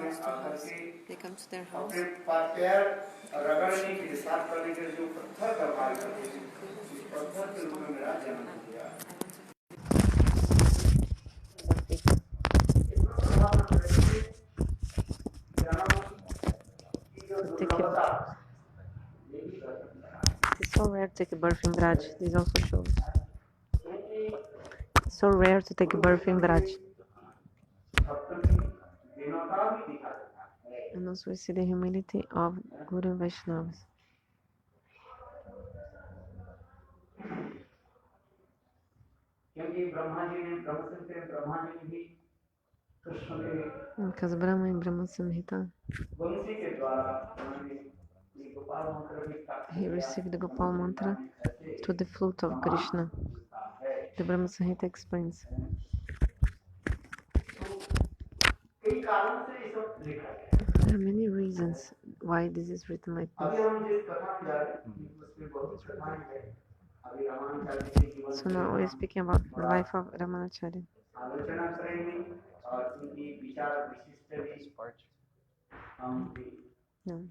comes to house. They come to their house. It's so rare to take a birth in Braj. This also shows. It's so rare to take a birth in Braj. And also we see the humility of Guru and Vaishnavas. Because Brahma and Brahma Samhita, he received the Gopal mantra to the flute of Krishna. The Brahma Samhita explains. There are many reasons why this is written like this. So now we're speaking about the life of Ramanujacharya. Yeah.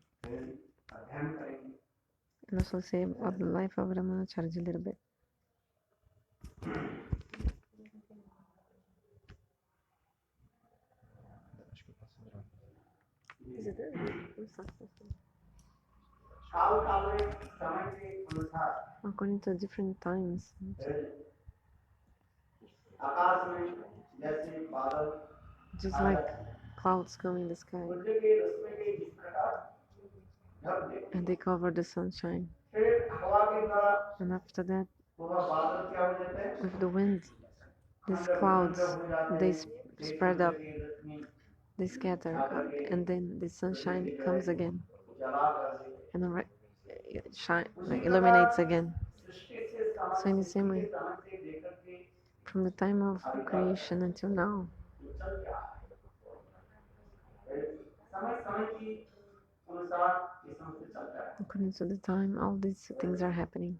And also say about the life of Ramanujacharya a little bit. According to different times. Just like clouds come in the sky and they cover the sunshine. And after that, with the wind, these clouds, they spread up, they scatter up, and then the sunshine comes again and illuminates again. So in the same way, from the time of creation until now, according to the time, all these things are happening.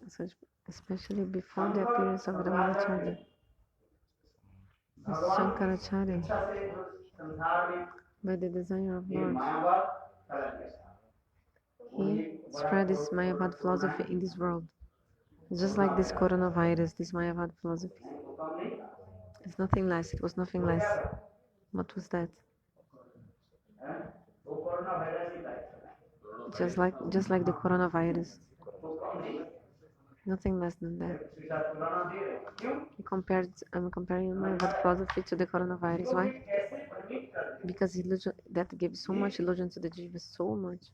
So especially before the appearance of Ramanujacharya, Shankaracharya, by the desire of Lord, he spread this Mayavad philosophy in this world. Just like this coronavirus, this Mayavad philosophy. It's nothing less, it was nothing less. What was that? Just like the coronavirus. Nothing less than that. I'm comparing Mayavad philosophy to the coronavirus. Why? Because illusion, that gives so much illusion to the jivas, so much.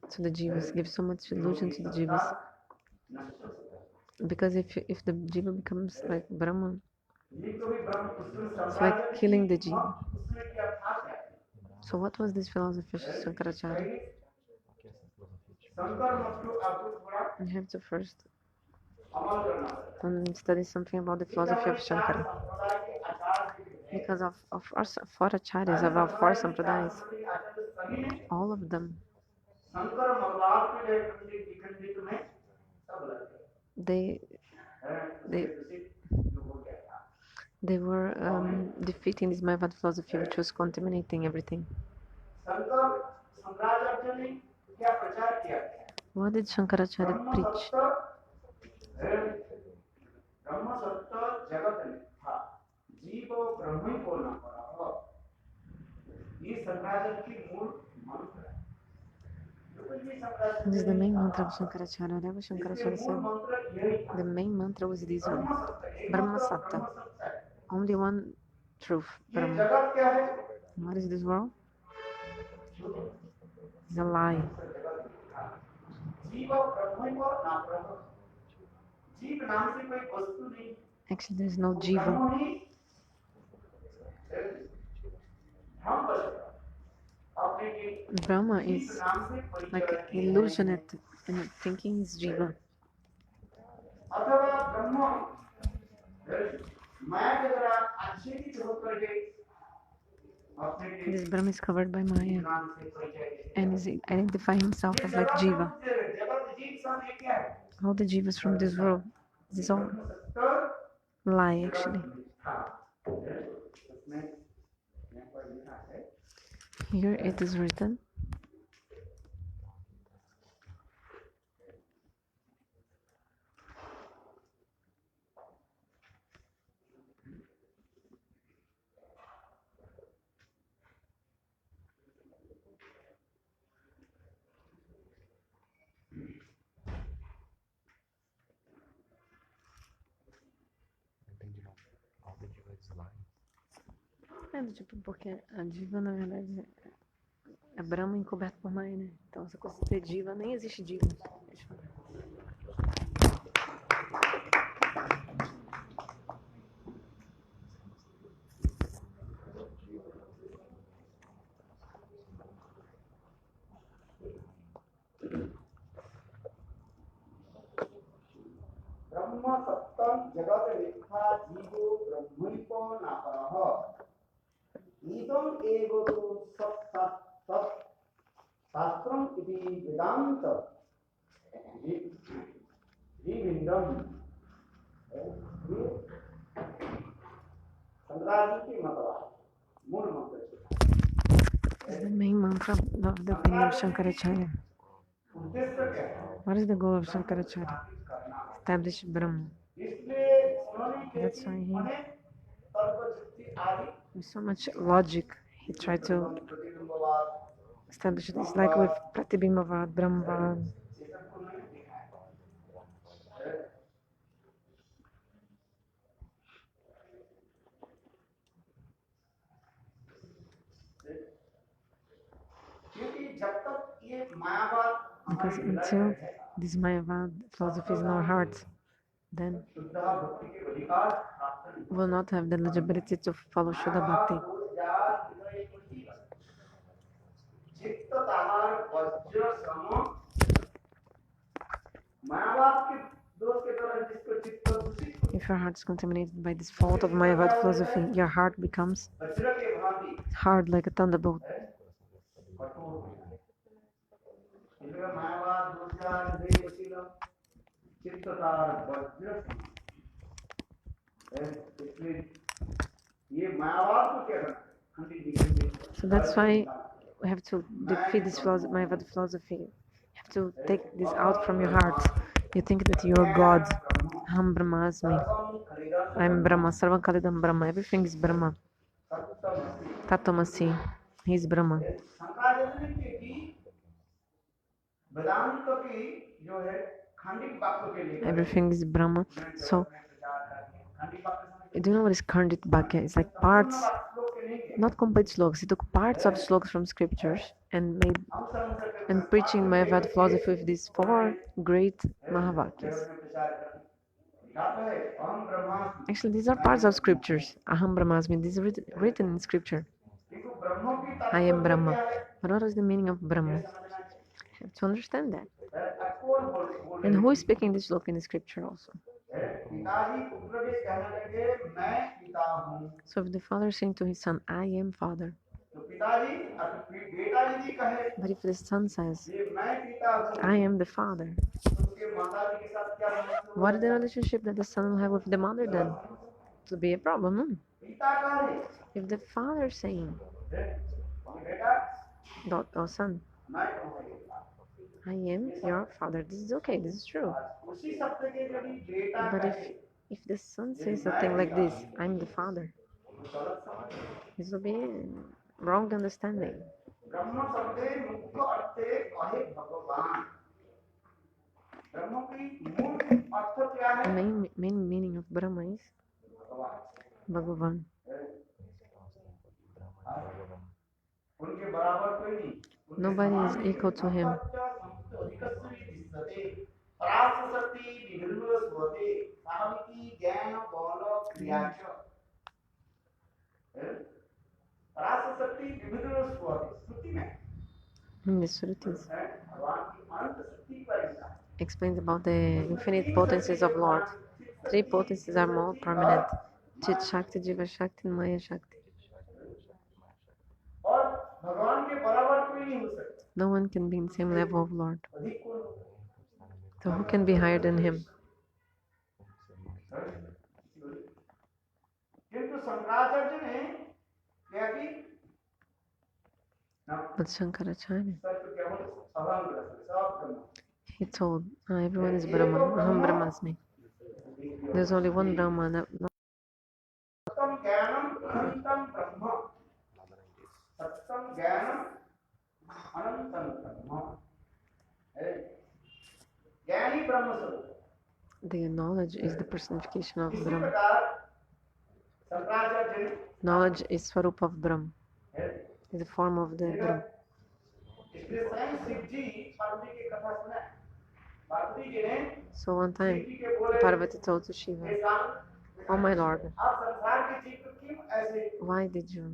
To the jivas, gives so much illusion to the jivas. Because if the jiva becomes like Brahman, it's like killing the jiva. So what was this philosophy of Shankaracharya? You have to first study something about the philosophy of Shankara. Because of our four acharyas, of our four sampradayas, all of them, they were defeating this Mayavad philosophy, which was contaminating everything. What did Shankaracharya preach? This is the main mantra of Shankaracharya. Whatever Shankaracharya said, the main mantra was this one: Brahma Satta. Only one truth, Brahma. What is this world? It's a lie. Actually, there is no jiva. Brahma is like illusionate and thinking is jiva. This Brahma is covered by Maya and is identifying himself as like Jiva. All the Jivas from this world, this is all lie actually. Here it is written. É do tipo, porque a diva, na verdade, é Brahma encoberto por Maya, né? Então, essa coisa de ter diva, nem existe diva. ब्रह्म सत्तम जगत मिथ्या जीवो ब्रह्मणिको नापरः इदम एगो तो शास्त्रम इति वेदांत विविंदम शंकराचार्य की मतवाद मूल मंत्र This is the main mantra of the opinion of Shankaracharya. What is the goal of Shankaracharya? Establish Brahma. That's why he, with so much logic, he tried to establish it. It's like with Pratibhimbavad, Brahmavad. Because until this Mayavad philosophy is in our hearts, then we will not have the eligibility to follow Shuddha Bhakti. If your heart is contaminated by this fault of Mayavad philosophy, your heart becomes hard like a thunderbolt. So that's why we have to defeat this Mayavad philosophy. You have to take this out from your heart. You think that you're God. Aham Brahmasmi. I'm Brahma. Sarvam Kalidam Brahma. Everything is Brahma. Tatomasi. He's Brahma. Everything is Brahma. So, do you know what is Khandit Vakya? It's like parts, not complete slokas. He took parts of slokas from scriptures and preaching Mayavad philosophy with these 4 great Mahavakyas. Actually, these are parts of scriptures. Aham Brahmasmi. This is written in scripture. I am Brahma. But what is the meaning of Brahma? You have to understand that. And who is speaking this sloka in the scripture also? So if the father is saying to his son, I am father. But if the son says, I am the father, what is the relationship that the son will have with the mother then? It will be a problem. If the father is saying, oh son, I am your father, this is okay, this is true. But if the son says something like this, I'm the father, this will be a wrong understanding. The main meaning of Brahma is Bhagavan. Nobody is equal to him. In the Srutis explains about the infinite potencies of Lord. 3 potencies are more prominent: Chit Shakti, Jiva Shakti, and Maya Shakti. भगवान के बराबर कोई नहीं हो सकता No one can be in the same level of Lord. अधिक कौन होगा? So who can be higher than him? किंतु शंकराचार्य ने क्या की But Shankaracharya, सत्य केवल अभंग रस सब ब्रह्म he told, everyone is Brahman. Aham Brahmasmi. There's only one Brahman. सत्यम ज्ञानम अनंतम ब्रह्म सत्यम ज्ञानम अनंतम ब्रह्म ज्ञानी ब्रह्म स्वरूप The knowledge is the personification of इसी Brahma. प्रकार शंकराचार्य ने Knowledge is Swarup of Brahma. है Is the form of the Brahma. इसलिए स्वयं शिव जी पार्वती की कथा सुना पार्वती जी ने So one time, शिव जी के बोले Parvati told to Shiva, hey Swami "Oh my Lord, आप संसार के जीव को क्यों ऐसे why did you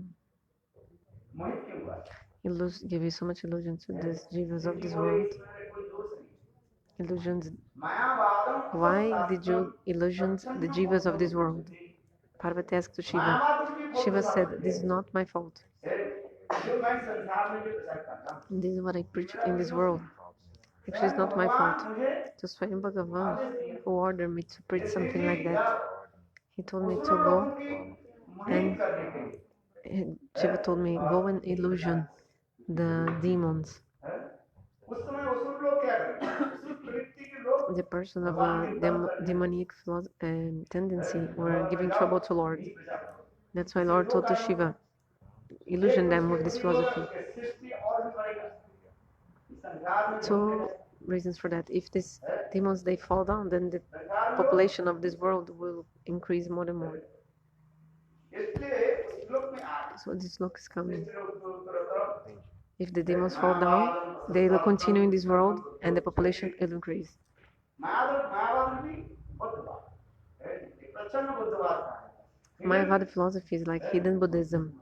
मोहित क्यों हुआ give you so much illusion to these jivas of Shiv ji this बोले world? इसमें कोई दोष नहीं Illusions. मायावादम Why did you illusions the jivas of this world?" Parvati asked to Shiva. Shiva said, "This is not my fault. जो मैं संसार में जो प्रचार करता हूँ This is what I preach in this world. Actually, it's not my fault. It was Swayam Bhagavan who ordered me to preach something like that. He told me to go, and Shiva told me, go and illusion the demons. उस समय असुर लोग क्या करते हैं असुर प्रवृत्ति के लोग The person of a demonic tendency were giving trouble to Lord. That's why Lord told to Shiva, illusion them with this philosophy. Two reasons for that. If these demons they fall down, then the population of this world will increase more and more. So this look is coming. If the demons fall down, they will continue in this world and the population will increase. Mayavada philosophy is like hidden Buddhism.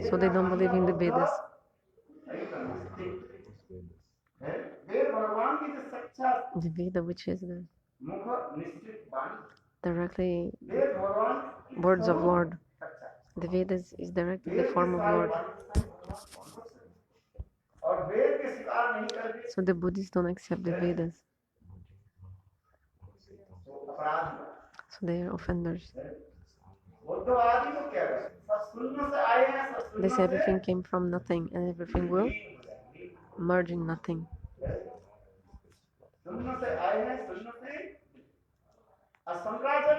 So they don't believe in the Vedas. The Veda, which is the directly words of Lord. The Vedas is directly the form of Lord. So the Buddhists don't accept the Vedas. So they are offenders. They say everything came from nothing and everything will merge in nothing.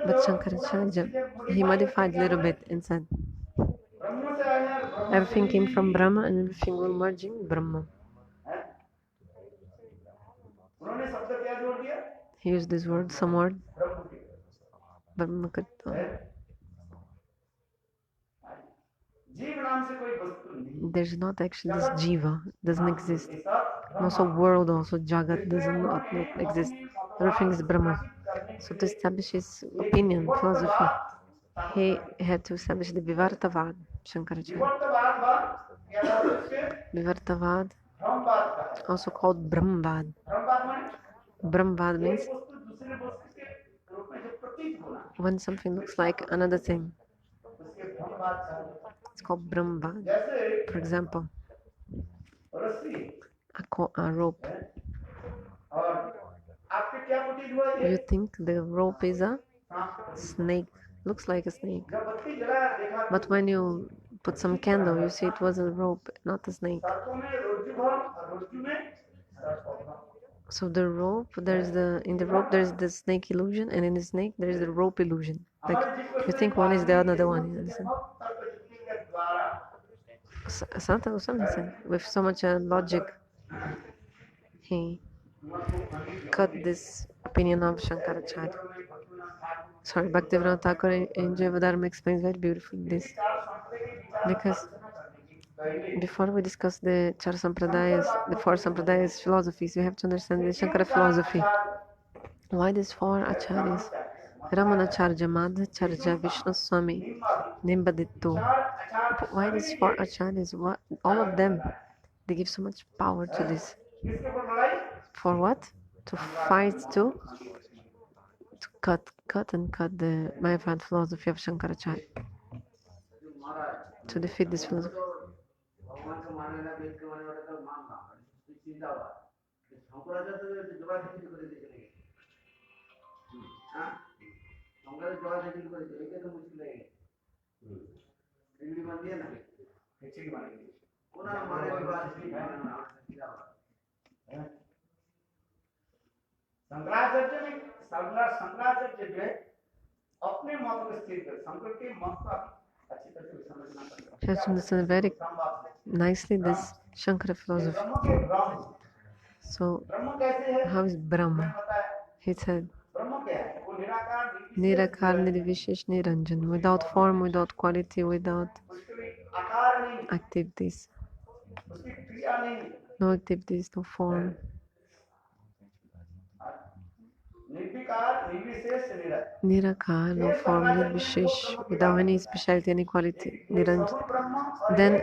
But Shankaracharya, he modified a little bit and said, everything came from Brahma and everything will merge in Brahma. He used this word, some word, Brahma. There's not actually this jiva, doesn't exist. And also world, also jagat does not exist. Everything is Brahma. So to establish his opinion, philosophy, he had to establish the Vivartavad, Shankaracharya. Vivartavad, also called Brahmavad. Brahmavad means when something looks like another thing. It's called Brahmavad. For example, a rope. You think the rope is a snake, looks like a snake. But when you put some candle, you see it was a rope, not a snake. So the rope, in the rope there's the snake illusion, and in the snake there is the rope illusion. Like you think one is the other one, you understand? Sanatana Goswami said, with so much logic, he cut this opinion of Shankaracharya. Sorry, Bhaktivinoda Thakur in Jivadharma explains very beautifully this. Because before we discuss the Char Sampradayas, the four Sampradayas philosophies, we have to understand the Shankara philosophy. Why these four acharyas? Ramanujacharya, Madhacharya, Vishnu Swami, Nimbadittu. Why these four acharyas? All of them, they give so much power to this. For what? To fight, to cut the Mayavada philosophy of Shankaracharya जो महाराज to defeat this philosophy. भगवान का माने ना वेद के माने वाला तो मान ना सीधा हुआ शंकराचार्य तो जवाब देने को चले गए हाँ शंकराचार्य जवाब देने को चले गए तो मुश्किल है बिगड़ी मान दिया ना खिचड़ी मान ली कोना माने के बाद सीधा हुआ शंकराचार्य जो है अपने मत को स्थिर कर शंकर के मत को अच्छी तरह से समझना पड़ेगा You have to understand very nicely this Shankara philosophy. ब्रह्म के ब्रह्म So, ब्रह्म कैसे है how is Brahma? He said, ब्रह्म क्या है वो निराकार Nirakar Nirvishesh Niranjan, without form, without quality, without उसके आकार नहीं activities. उसकी क्रिया नहीं No activities, no form. निर्विकार निर्विशेष Niranjan Nirakar, no form, Nirvishesh, without any speciality, any quality. Niranjan. Then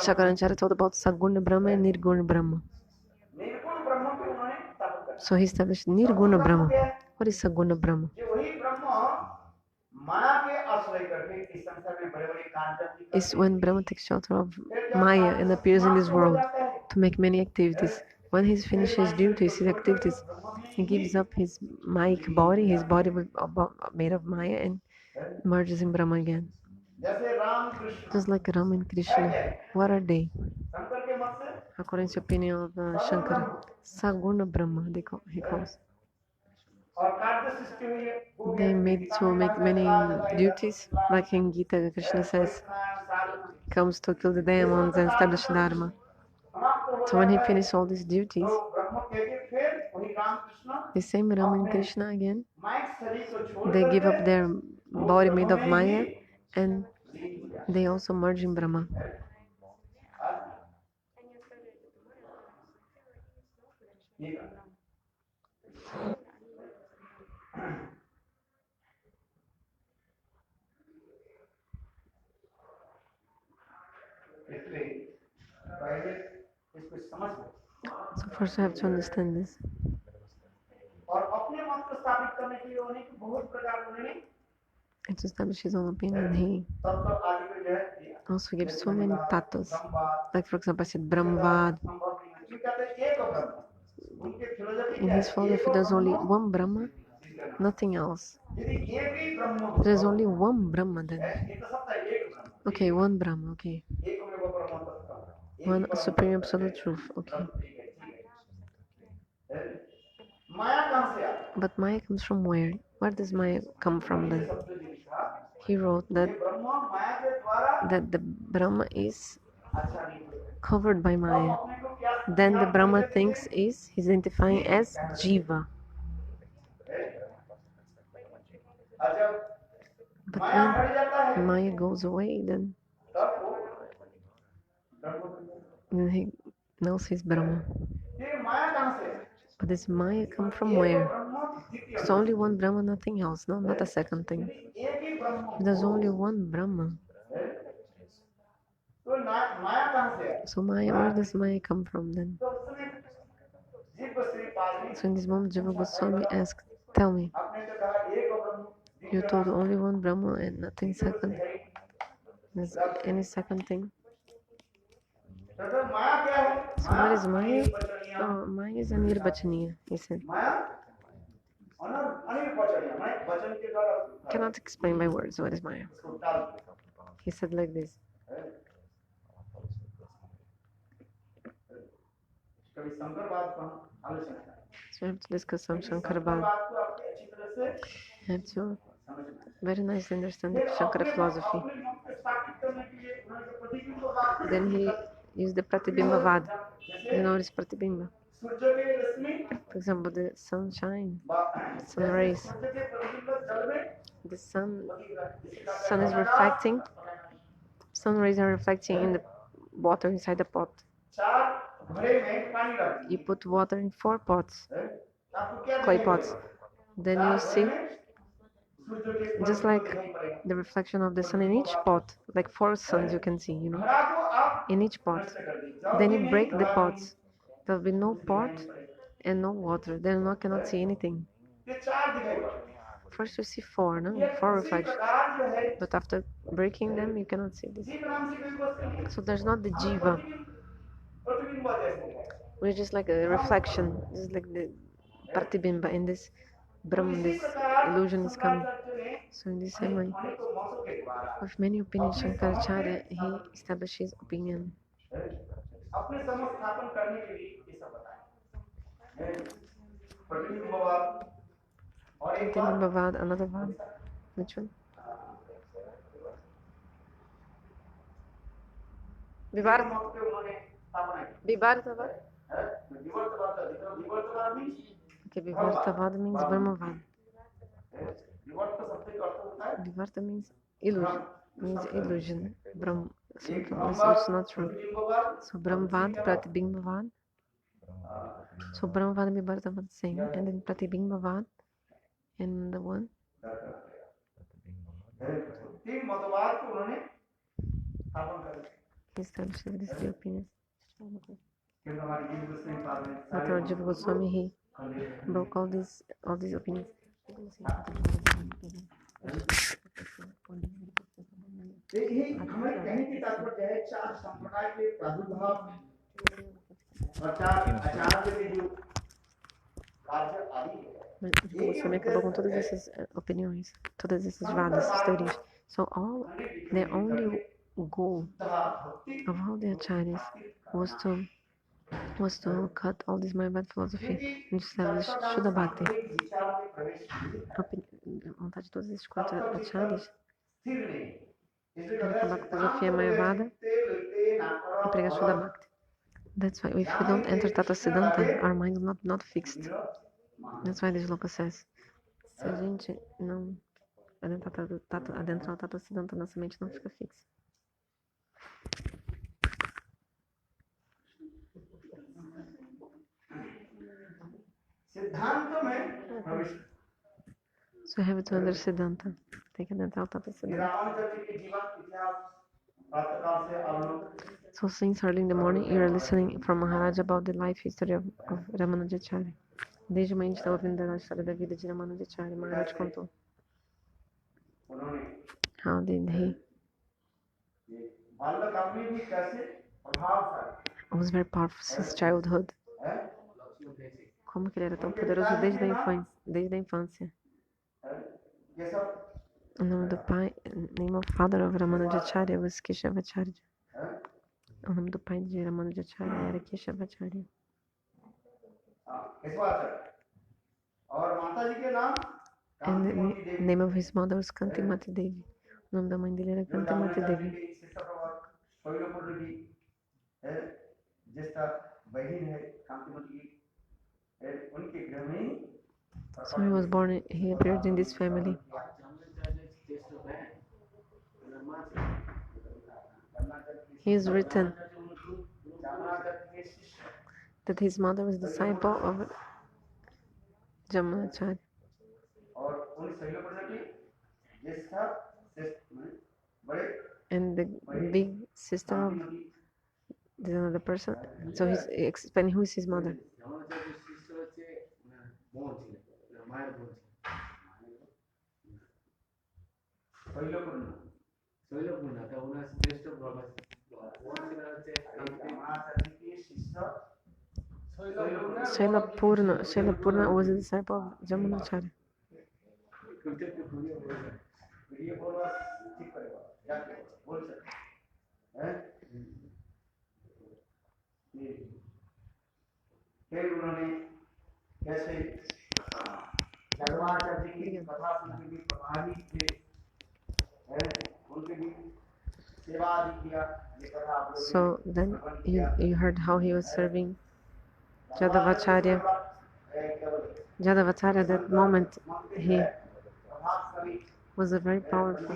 Shankaracharya talked about Saguna Brahma and Nirguna Brahma. निर्गुण ब्रह्म को उन्होंने स्थापित कर So he established Nirguna Brahma. What is Saguna Brahma? जो वही ब्रह्म माया के आश्रय करके इस संसार में बड़े-बड़े कार्य Is when Brahma takes shelter of Maya and appears in this world to make many activities. When he finishes his duties, his activities, he gives up his Mayic body, his body made of Maya, and merges in Brahma again. जैसे Ram Krishna Just like Ram and Krishna. What are they? Shankar के मत से According to the opinion of Shankara, Saguna Brahma, he calls. और कार्य सृष्टि हुई है वो They made to make many duties, like in Gita, Krishna says, comes to kill the demons and establish Dharma. So when he finished all these duties, ब्रह्म के फिर वही Ram Krishna the same Ram and Krishna again, माइक शरीर को छोड़ they give up their body made of Maya and they also merge in Brahma. So first I have to understand this. And to establish his own opinion, he also gives so many tattvas. Like for example, I said Brahmavad. In his philosophy, there's only one Brahma, nothing else. There's only one Brahma then. Okay, one Brahma, okay. One supreme absolute truth, okay. But Maya comes from where? Where does Maya come from then? He wrote that the Brahma is covered by Maya. Then the Brahma thinks he's identifying as Jiva. But when Maya goes away, then he knows he's Brahma. But this Maya come from where? There's only one Brahma, nothing else. No, not a second thing. There's only one Brahma. So Maya, where does Maya come from then? So in this moment, Jiva Goswami asked, tell me, you told only one Brahma and nothing second. There's any second thing? So what is Maya? Oh, Maya is anirvachaniya, he said. Cannot explain by words what is Maya. He said like this. So I have to discuss some Shankarabad. I have to very nicely understand Shankara philosophy. Then he used the Pratibhimbavad. You know what is Pratibhimba? For example, the sunshine, sun rays. The sun is reflecting. Sun rays are reflecting in the water inside the pot. You put water in 4 pots, clay pots. Then you see just like the reflection of the sun in each pot, like 4 suns you can see, in each pot. Then you break the pots. There will be no pot and no water. Then one cannot see anything. First you see four, no? Four reflections. But after breaking them, you cannot see this. So there's not the jiva. We're just like a reflection. This is like the pratibimba in this Brahman, this illusion is coming. So in the same way, with many opinions, Shankaracharya, he established his opinion. Pratibimba, another one. Which one? Vivartavad? Okay, Vivartavad means Brahmavad. Vivarta means illusion. Brahm, something which is not true. So Brahmavad, Pratibhimbavad. So Brahmavad and Vivartavad same. And then Pratibhimbavad. And the one? He established these three opinions. Mathura Jiva Goswami, he broke all these opinions. Goswami acabou com todas essas opiniões, todas essas vadas, essas teorias. So the only goal of all the acharyas was to cut all this Mayavad philosophy and establish Shuddha Bhakti. A vontade de todos esses quatro acharyas era acabar com a filosofia Mayavada e pregar Shuddha Bhakti. That's why if we don't enter Tata Siddhanta, our mind is not fixed. That's why this Loka says, se a gente não adentrar o Tata Siddhanta, nossa mente não fica fixa. So you have to understand Siddhanta. Tem que adentrar o Tata Siddhanta. So since early in the morning, you are listening from Maharaj about the life history of Ramanujacharya. Desde manhã a gente estava ouvindo a história da vida de Ramanujacharya. Maharaj contou. How did he? It was very powerful since childhood. Como que ele era tão poderoso desde a infância. O nome do pai, name of father of Ramanujacharya was Keshavacharya. O nome do pai de Ramanujacharya era Keshavacharya. And the name of his mother was Kantimati Devi. O nome da mãe dele era Kantimati Devi. So he was born, he appeared in this family. He is written that his mother was disciple of Ramanujacharya. And the big sister of the another person. So he's explaining who is his mother. Shaila Purna was a disciple of Ramanujacharya. So then you heard how he was serving Jadavacharya. Jadavacharya, at that moment, he was a very powerful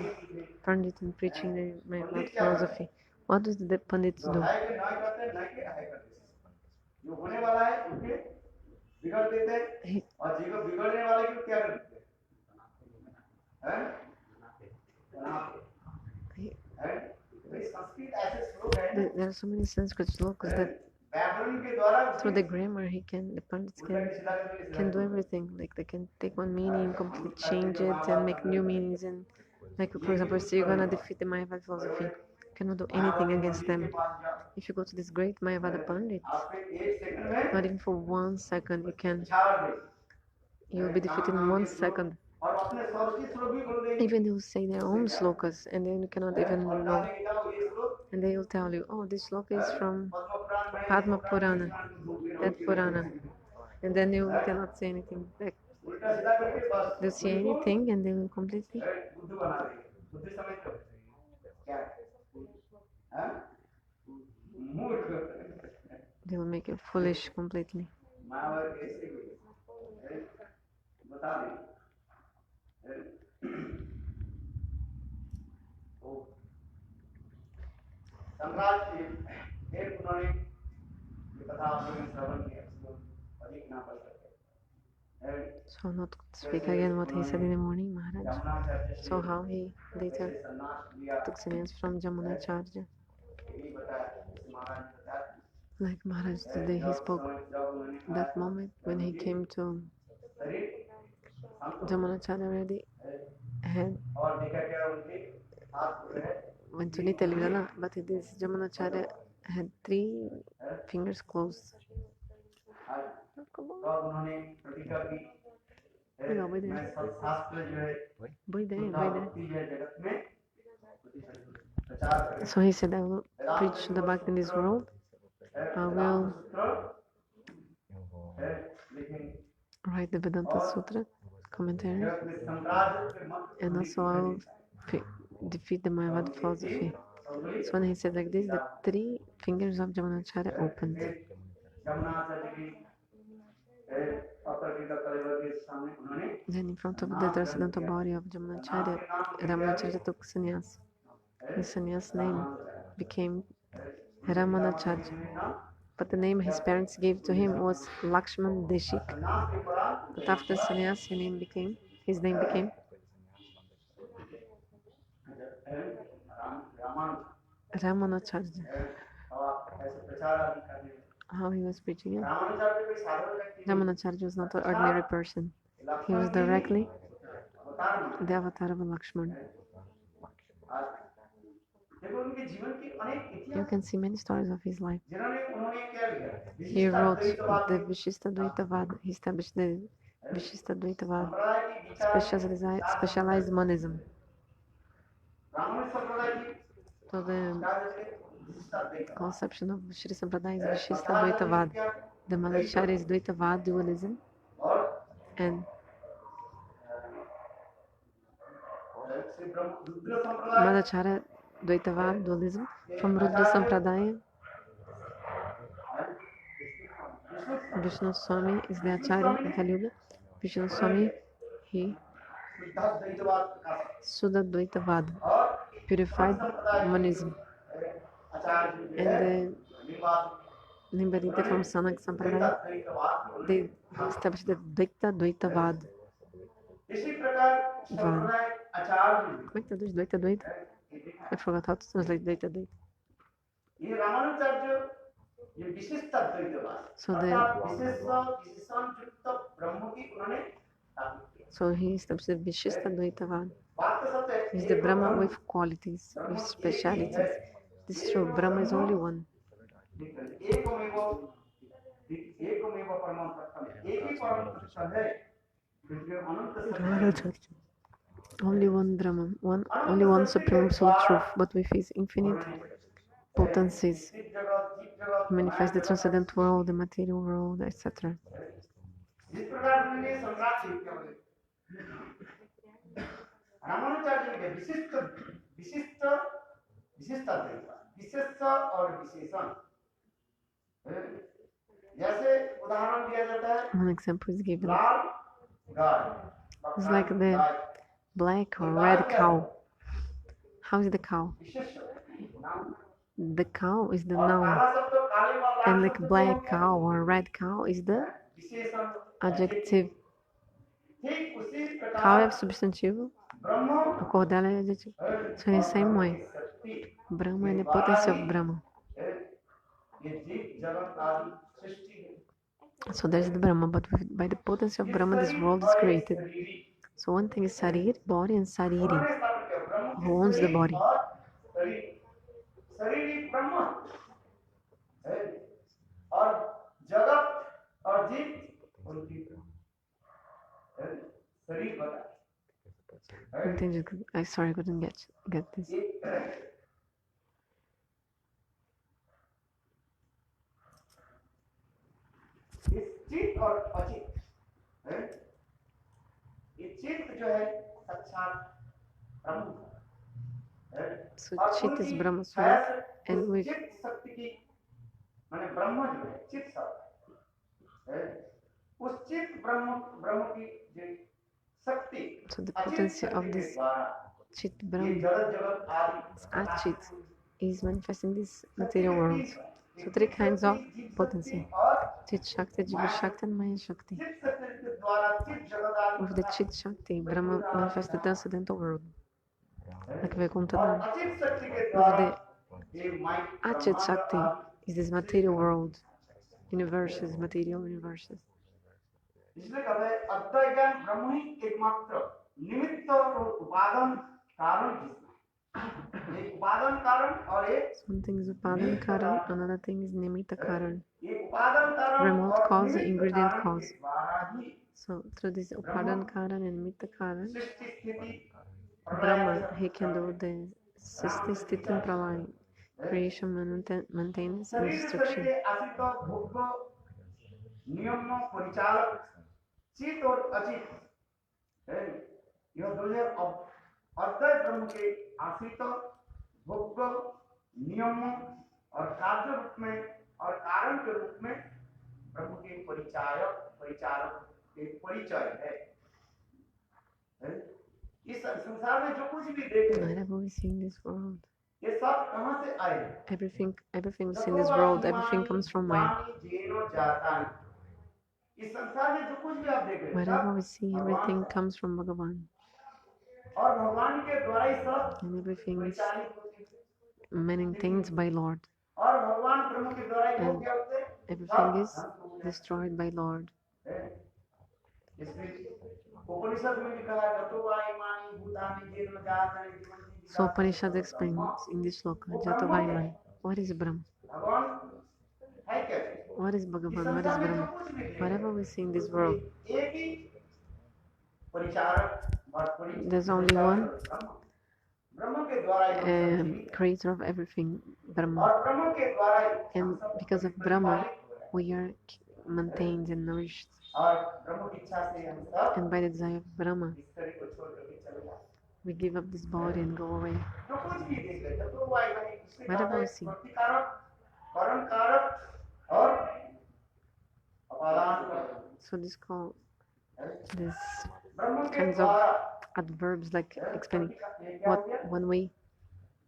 Pandit in preaching the Mayavad philosophy. What does the Pandits do? There are so many Sanskrit slokas that through the grammar, the pandits can do everything. Like they can take one meaning, completely change it, and make new meanings. And like for example, so you're gonna defeat the Mayavada philosophy. You cannot do anything against them. If you go to this great Mayavada pandit, not even for 1 second, you'll be defeated in 1 second. Even they'll say their own slokas, and then you cannot even know. And they will tell you, oh, this sloka is from Padma Purana, that Purana. And then you cannot say anything back. They'll say anything and they will completely. They will make you foolish completely. So not speak again what he said in the morning, Maharaj. So how he later took sannyas from Ramanujacharya. Like Maharaj today, he spoke that moment when he came to Ramanujacharya already had went to Nitya Lila, but this Ramanujacharya had 3 fingers closed. So he said, I will preach the Bhakti in this world. I will write the Vedanta Sutra commentary, and also I will defeat the Mayavada philosophy. So when he said like this, the 3 fingers of Ramanujacharya opened. Then in front of the transcendental body of Ramanujacharya took sannyas. His sannyas name became Ramanujacharya. But the name his parents gave to him was Lakshman Deshik. But after sannyas, his name became Ramanujacharya. How he was preaching it. Ramanujacharya was not an ordinary person. He was directly the avatar of Lakshman. You can see many stories of his life. He wrote the Vishishtadvaitavad. He established the Vishishtadvaitavad, specialized monism. So the conception of Shri Sampradaya is Vishishtadvaitavad. The Madhacharya is Dvaitavad, dualism, and Madhacharya Dvaitavad, dualism. From Rudra Sampradaya, Vishnu Swami is the Acharya in Kali Yuga. Vishnu Swami, he Suddha Dvaitavad, purified monism. And the Nimbarita from Sanak Sampradaya, they established the Dvaita Dvaitavad. Como é que traduz Dvaita Dvaita? I forgot how to translate Dvaita Dvaita. So he established the Vishishta Dvaitavad. He's the Brahma with qualities, with specialities. This is true, Brahma is only one. Only one Brahman, only one Supreme Absolute Truth, but with his infinite potencies, he manifests the transcendent world, the material world, etc. One example is given. It's like the black or red cow. How is the cow? The cow is the noun, and like black cow or red cow is the adjective. Cow é substantivo, a cor dela é adjetivo. So in the same way, Brahma is the potency of Brahma. ये जीव जगत आदि सृष्टि है। So there's the Brahma, but by the potency of Brahma, this world is created. So one thing is Sarir, body, and Sariri, उन्होंने स्थापित किया ब्रह्म की who owns the शरीर body. और शरीर, शरीर ही ब्रह्म है और जगत और जीव उनकी शरीर बता। One thing I sorry I couldn't get this. इस चित्त और अचित है, ये चित्त जो है साक्षात ब्रह्म है। So Chit is Brahma Swarup, and with चित्त शक्ति की माने ब्रह्म जो है चित्त शक्ति है, उस चित्त ब्रह्म की जो शक्ति, so the potency of this Chit Brahma, Achit, is manifesting this material world. So three kinds of potency: Chit Shakti, Jiva Shakti, and Maya Shakti. With the Chit Shakti, Brahma manifests the transcendental world, like Vaikuntha Dham. With the Achit Shakti is this material world, universes, material universes. इसलिए कहते हैं अद्वैत ज्ञान ब्रह्म ही एकमात्र निमित्त और उपादान कारण जिसमें एक उपादान कारण और एक something is upadan karan, another thing is nimitta karan, एक उपादान कारण remote और cause, निमित्त ingredient कारण cause. के द्वारा ही So through this upadan karan and nimitta karan, सृष्टि स्थिति Brahma, he can do the sisti sthiti and pralaya, creation, maintenance, and शरीर destruction. शरीर आश्रित भोग नियम परिचालक चित और अचित है, यह दोनों अद्वैत ब्रह्म के आश्रित भोग नियम और कार्य रूप में और कारण के रूप में ब्रह्म के परिचारक के परिचय है। इस संसार में जो कुछ भी देख रहे हैं, Whatever we see in this world, ये सब कहाँ से आए? everything we see in this world, everything comes from where? इस संसार में जो कुछ भी आप देख रहे हैं, Whatever we see, everything comes from Bhagavan. और भगवान के द्वारा ही सब And everything is परिचालित होते हैं। maintained by Lord. और भगवान ब्रह्म के द्वारा ही वो And क्या होते हैं? everything is destroyed by Lord. इसमें उपनिषद में लिखा है जतो वायुमानी भूतानि जीर्ण जातनि जीवन्ति। So Upanishad explains in this sloka, Jato Vaiman, what is Brahma? भगवान है क्या? What is Bhagavan? What is Brahma? Whatever we see in this world, एक ही परिचारक there's only one ब्रह्म के द्वारा ही creator of everything, Brahma. और ब्रह्म के द्वारा ही And because of Brahma, we are maintained and nourished. और ब्रह्म की इच्छा से हम सब And by the desire of Brahma, इस शरीर को छोड़ करके चले जाते हैं। we give up this body and go away. जो कुछ भी देख रहे हैं, तो वो आएगा नहीं। इसके Whatever we कारण see. प्रतिकारक, कर्मकारक और अपादान कारक। So this called this ब्रह्म के kinds of द्वारा adverbs like explaining what when we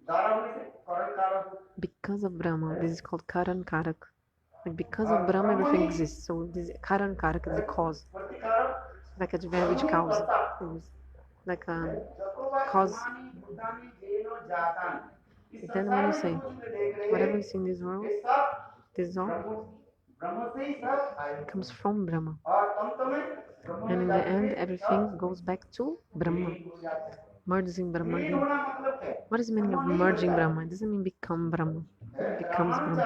द्वारा होने से कर्मकारक because of Brahma, this is called Karan Karak. Like because of Brahma, everything exists. So this Karan Karak is the cause, प्रतिकारक like a which cause, like a cause. Then when you say whatever is in this world, this all comes from Brahma, and in the end, everything goes back to Brahma, merging Brahma again. What is the meaning of merging Brahma? It doesn't mean become Brahma. It becomes Brahma.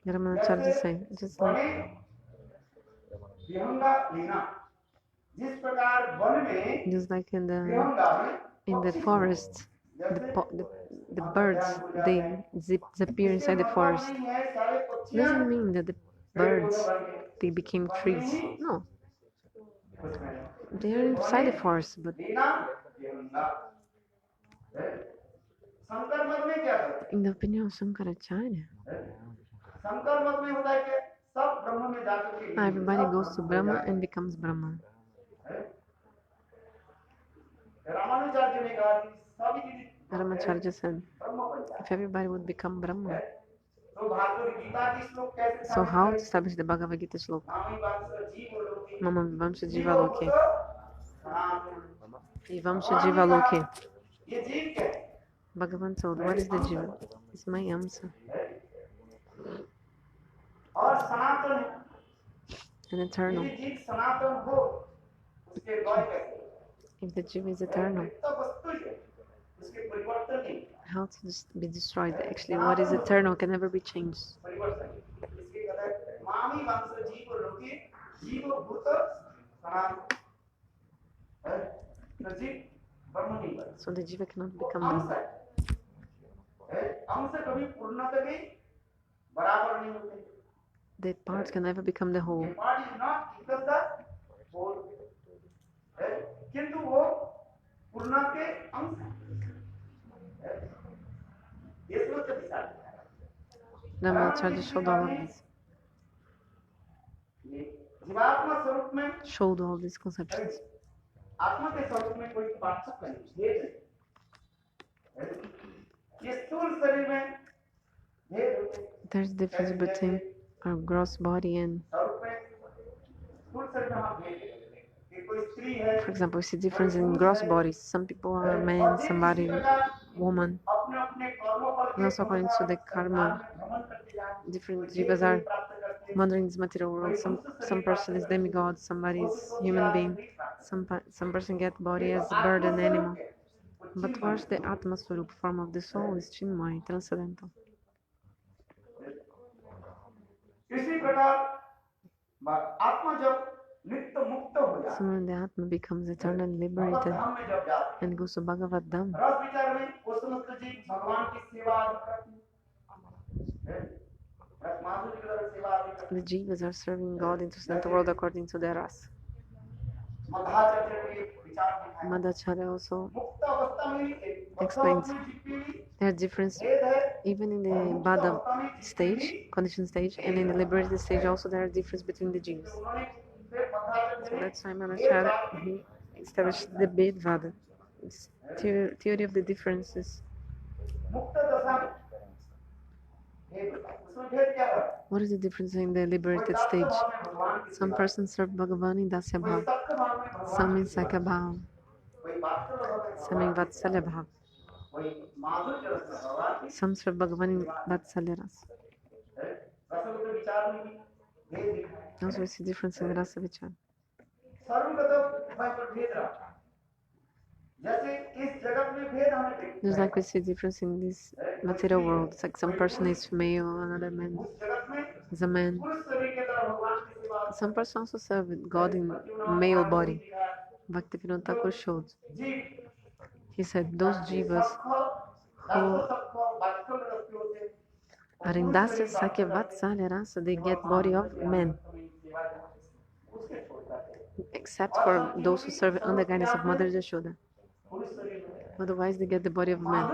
Ramanujacharya say, just like in the forest, the birds they disappear inside the forest. It doesn't mean that the birds they became trees. No, they are inside the forest, but in the opinion of Shankaracharya, everybody goes to Brahma and becomes Brahma. Ramanujacharya said, if everybody would become Brahma, so how to establish the Bhagavad Gita sloka? Mama Vivamsha Jiva Loke. Vivamsha Jiva Loke. Bhagavan told, what is the Jiva? It's my Amsa. सनातन है, and eternal. यदि जीव सनातन हो उसके लय कैसे? If the Jiva is eternal, मृत वस्तु है उसके परिवर्तन नहीं, how to be destroyed? Actually, what is eternal can never be changed. परिवर्तन इसके कहता है मामी वंश जीव लोके जीव भूत सनातन है, तो जीव ब्रह्म नहीं बने। So the Jiva cannot become अंश the है, अंश कभी पूर्णता के बराबर नहीं होते। The parts can never become the whole. ये part is not equal the whole, है, किंतु वो पूर्णता के अंश है। ये समझ के विचार Ramanujacharya showed all of this. जीवात्मा स्वरूप में Showed all these conceptions. आत्मा के स्वरूप में कोई पार्थक्य नहीं, भेद नहीं। ये स्थूल शरीर में भेद होते हैं। There's difference between our gross body and, स्वरूप में स्थूल शरीर में हम भेद हैं कि कोई स्त्री है, for example, we see difference in gross bodies. Some people are men, somebody woman. अपने अपने कर्मों पर And also according to the karma, भ्रमण करते जाते हैं। different jivas are wandering in this material world. Some person is demigod, somebody is human being. Some person get body as bird and animal. But where's the Atma Swarup form of the soul is Chinmay, transcendental. इसी प्रकार आत्मा जब नित्य मुक्त हो जाए, So when the Atma becomes eternally liberated धाम में जब जाते and goes to Bhagavad Dham, रस विचार में वो समस्त जीव भगवान की सेवा आदि करते हैं। रस माधुर्य की तरह सेवा आदि करते the jivas are serving God in transcendental world according to their rasa. हैं। मध्वाचार्य ने एक विचार दिखाया, Madhacharya also मुक्त अवस्था में explains में जीव की there's difference भेद है, even in the Bada stage, condition stage, and in the liberated stage also there are difference between the jivas. उन्होंने फिर मध्वाचार्य So ने that's why Madhacharya he established the Bedvada. It's theory of the differences. मुक्त दशा में भेद होता है। उसमें भेद क्या है? What is the difference in the liberated stage? Some persons serve Bhagavan in Dasya Bhav, some in Sakya Bhav, some in Vatsalya Bhav. Some serve Bhagavan in Vatsalya Rasa. Also we see difference in Rasa Vichar. Just like we see difference in this material world. It's like some person is female, another man is a man. Some person also serve God in male body. Bhaktivinoda Thakur showed. He said those jivas who are in Dasya Sakya Vatsalya Rasa, they get body of men. Except for those who serve under guidance of Mother Yashoda. Otherwise they get the body of man.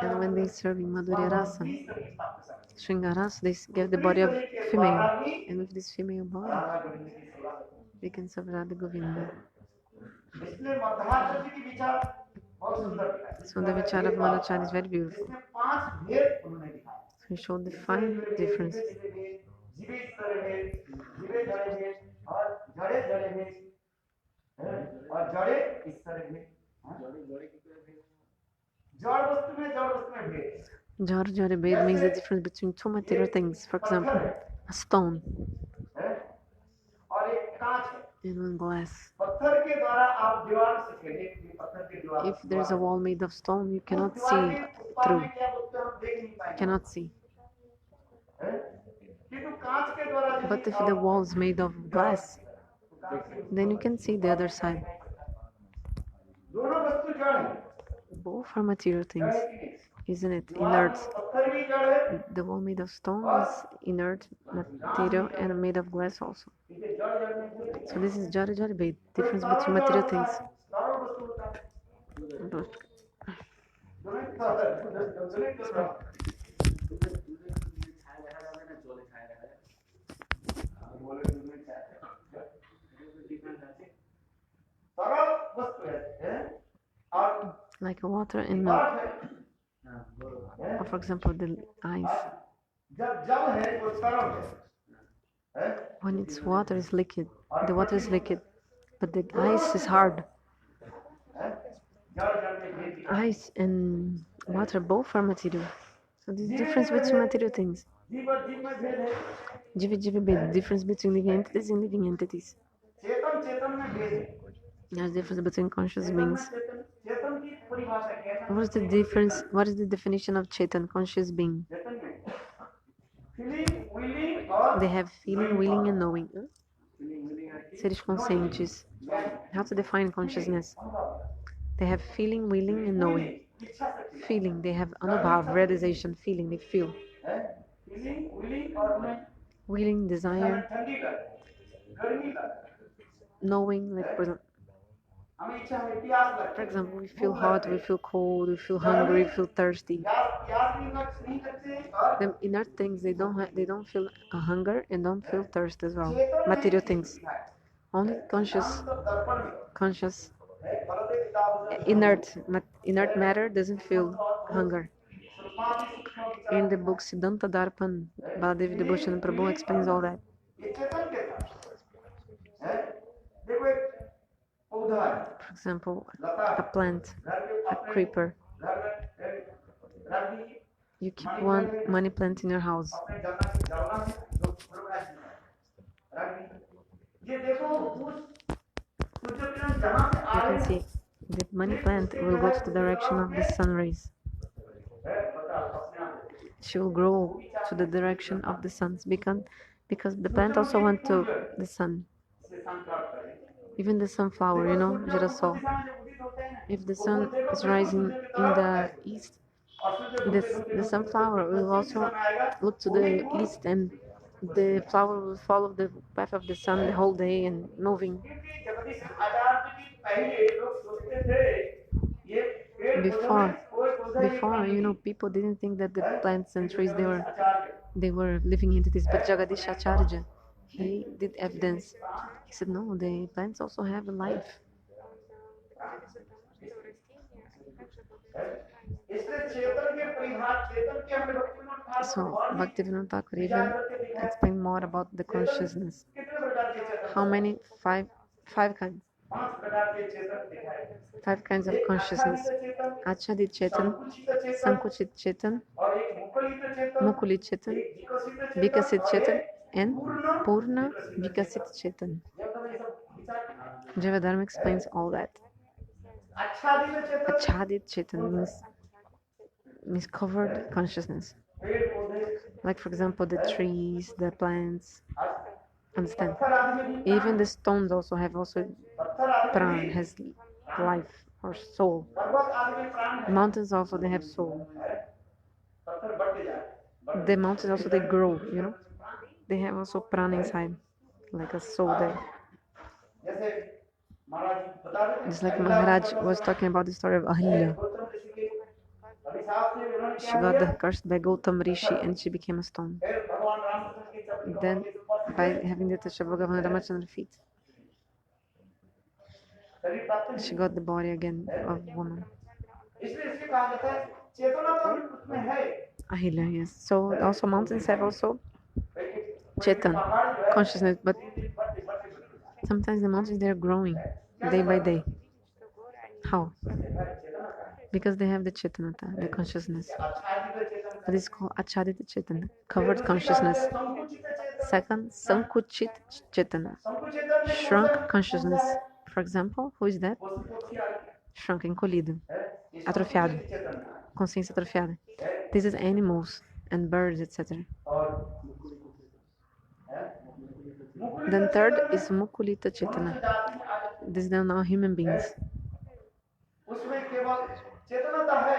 And when they serve in Madhurya Rasa, Shringarasa, they get the body of female. And with this female body, they can serve Radha Govinda. So the vichar of Madhacharya is very beautiful. So he showed the 5 differences. Jar Jare Bhed means the difference between 2 material things. For example, a stone and one glass. If there's a wall made of stone, you cannot see through. You cannot see. But if the wall is made of glass, then you can see the other side. Both are material things, isn't it? Inert. The wall made of stone is inert material and made of glass also. So this is Jara Jara Bhed, difference between material things. Like a water and milk. Or for example, the ice. When it's water, is liquid. The water is liquid, but the ice is hard. Ice and water both are material. So there's difference between material things. जीव और जीव में भेद है, Jiva bed, difference between living entities and living entities. चेतन चेतन में भेद है, There's difference between conscious चेतन में beings. चेतन चेतन की परिभाषा क्या है? What is the difference? What is the definition of Chetan, conscious being? चेतन में feeling, willing और They have feeling, willing, and knowing. Huh? feeling, willing है, Seres conscientes. How to define consciousness? They have feeling, willing, and knowing. इच्छा शक्ति, Feeling, they have anubhav, realization, feeling, they feel. है feeling, willing और में Willing, desire, ठंडी का, गर्मी का, knowing, like हमें इच्छा है, प्यास लगती for है, example, we feel hot, we feel cold, we feel hungry, we feel thirsty. प्यास नहीं लगती और The inert things, they don't feel a hunger and don't feel thirst as well. Material things. Only conscious, inert matter doesn't feel hunger. In the book Siddhanta Darpan, Baladev Devotion Prabhu explains all that. ये चेतन के साथ है, देखो एक पौधा है, For example, Lata a plant, घर के a अपने creeper. घर में रख दी, You keep one money plant in your house. अपने जलना है जो प्रोग्रेस है, रख दी, ये देखो उस जो किरण जहाँ से आ You रहे can see the money plant will go to the direction of the sun rays. हैं, बता अपने आप She will grow to the direction of the sun because the plant also went to the sun. से संकल्प करें, Even the sunflower, girasol. If the sun is rising in the east, the sunflower will also look to the east, and the flower will follow the path of the sun the whole day and moving. क्योंकि जगदीश आचार्य जी पहले लोग सोचते थे ये पेड़ Before, कोई पौधा ही people didn't think that the plants and trees they were living entities. But Jagadishacharya, he did evidence. He said, no, the plants also have a life. इसलिए चेतन के परिभाषा चेतन के हमने So Bhaktivinoda Thakur even explained more about the consciousness. कितने प्रकार के चेतन, How many? Five kinds. 5 प्रकार के चेतन दिखाए, 5 kinds of consciousness. Achadit Chetan, Sankuchit Chetan, और एक मुकुलित चेतन, Mukulit Chetan, एक Vikasit Chetan, and Purna Vikasit Chetan. Javadharma explains all that. आच्छादित चेतन, Achadit Chetan means covered consciousness. पेड़ पौधे, Like, for example, the trees, the plants. Understand? पत्थर आदि में भी, Even the stones also have पत्थर आदि में pran, भी, has life or soul. पर्वत आदि में प्राण है, Mountains also, they have soul. पत्थर बढ़ते जाए, The mountains also, they grow, They have also prana inside, like a soul there. जैसे महाराज जी बता रहे थे, Just like Maharaj was talking about the story of Ahilya. Gautam ऋषि के अभिशाप से उन्होंने She क्या got किया, cursed by Gautam Rishi and she became a stone. फिर भगवान रामचंद्र की चपटी Then, by having the touch of Bhagavan Ramachandra's feet, शरीर प्राप्त she got the body again of woman. इसलिए इसलिए कहा जाता है चेतना तो उसमें है, Ahilya, yes. So also mountains have also Chetan, consciousness, but sometimes the mountains, they're growing day by day. How? Because they have the Chetanata, the consciousness. That is called Achadita Chetana, covered consciousness. Second, Sankuchit Chetana, shrunk consciousness. For example, who is that? Shrunk, encolhido, atrofiado, consciência atrofiada. This is animals and birds, etc. Then third is Mukulita Chetana. These are now human beings. उसमें केवल चेतनता है,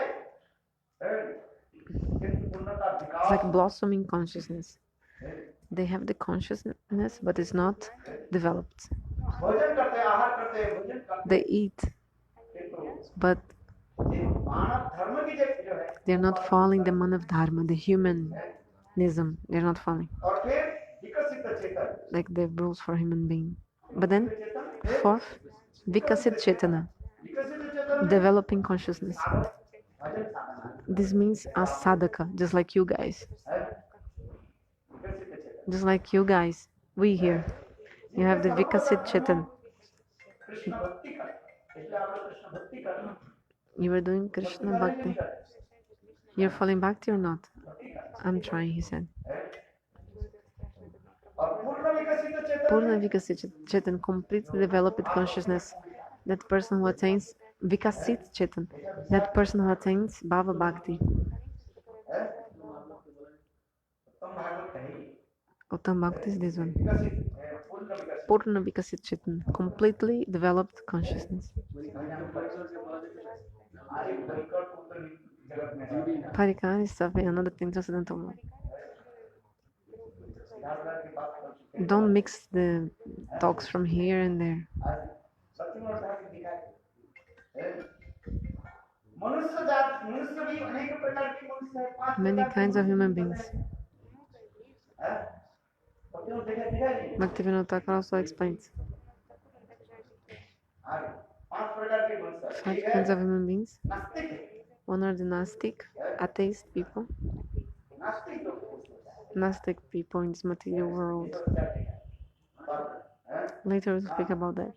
It's like blossoming consciousness. They have the consciousness, but it's not developed. भोजन करते आहार करते भोजन करते, They eat, but मानव धर्म की जो है, they're not following the man of dharma, the humanism. They're not following, और फिर विकसित चेतन, like the rules for human being. But then, fourth, Vikasit Chetana, विकसित चेतन developing consciousness. Bhajan Sadhana This means a sadhaka, just like you guys. है, विकसित चेतन, Just like you guys, we here. You have the Vikasit Chetan. Krishna भक्ति कर, इसलिए आप लोग कृष्ण भक्ति करना, You are doing Krishna Bhakti. You're following Bhakti or not? I'm trying, he said. और पूर्ण विकसित चेतन Purna Vikasit Chetan, completely developed consciousness, that person who attains Vikasit Chetan, that person who attains Bhava Bhakti. उत्तम भागवत कहेगी Uttam Bhakti is this one. विकसित पूर्ण विकसित Purna Vikasit Chetan, completely developed consciousness. आरे वैकल्प पूर्ण जगत में है Parikar is another thing transcendental world. Don't mix the talks from here and there. मनुष्य जात मनुष्य भी अनेक प्रकार के मनुष्य है पांच Many प्रकार के kinds of मनुष्य human beings. हैं तो क्यों देखा दिखा नहीं Bhaktivinoda Thakur also explains आगे पांच प्रकार के मनुष्य five एक है kinds of human beings. नास्तिक One are the Gnostic, atheist people. नास्तिक लोग होते हैं Gnostic people in this material world. Later we'll speak about that.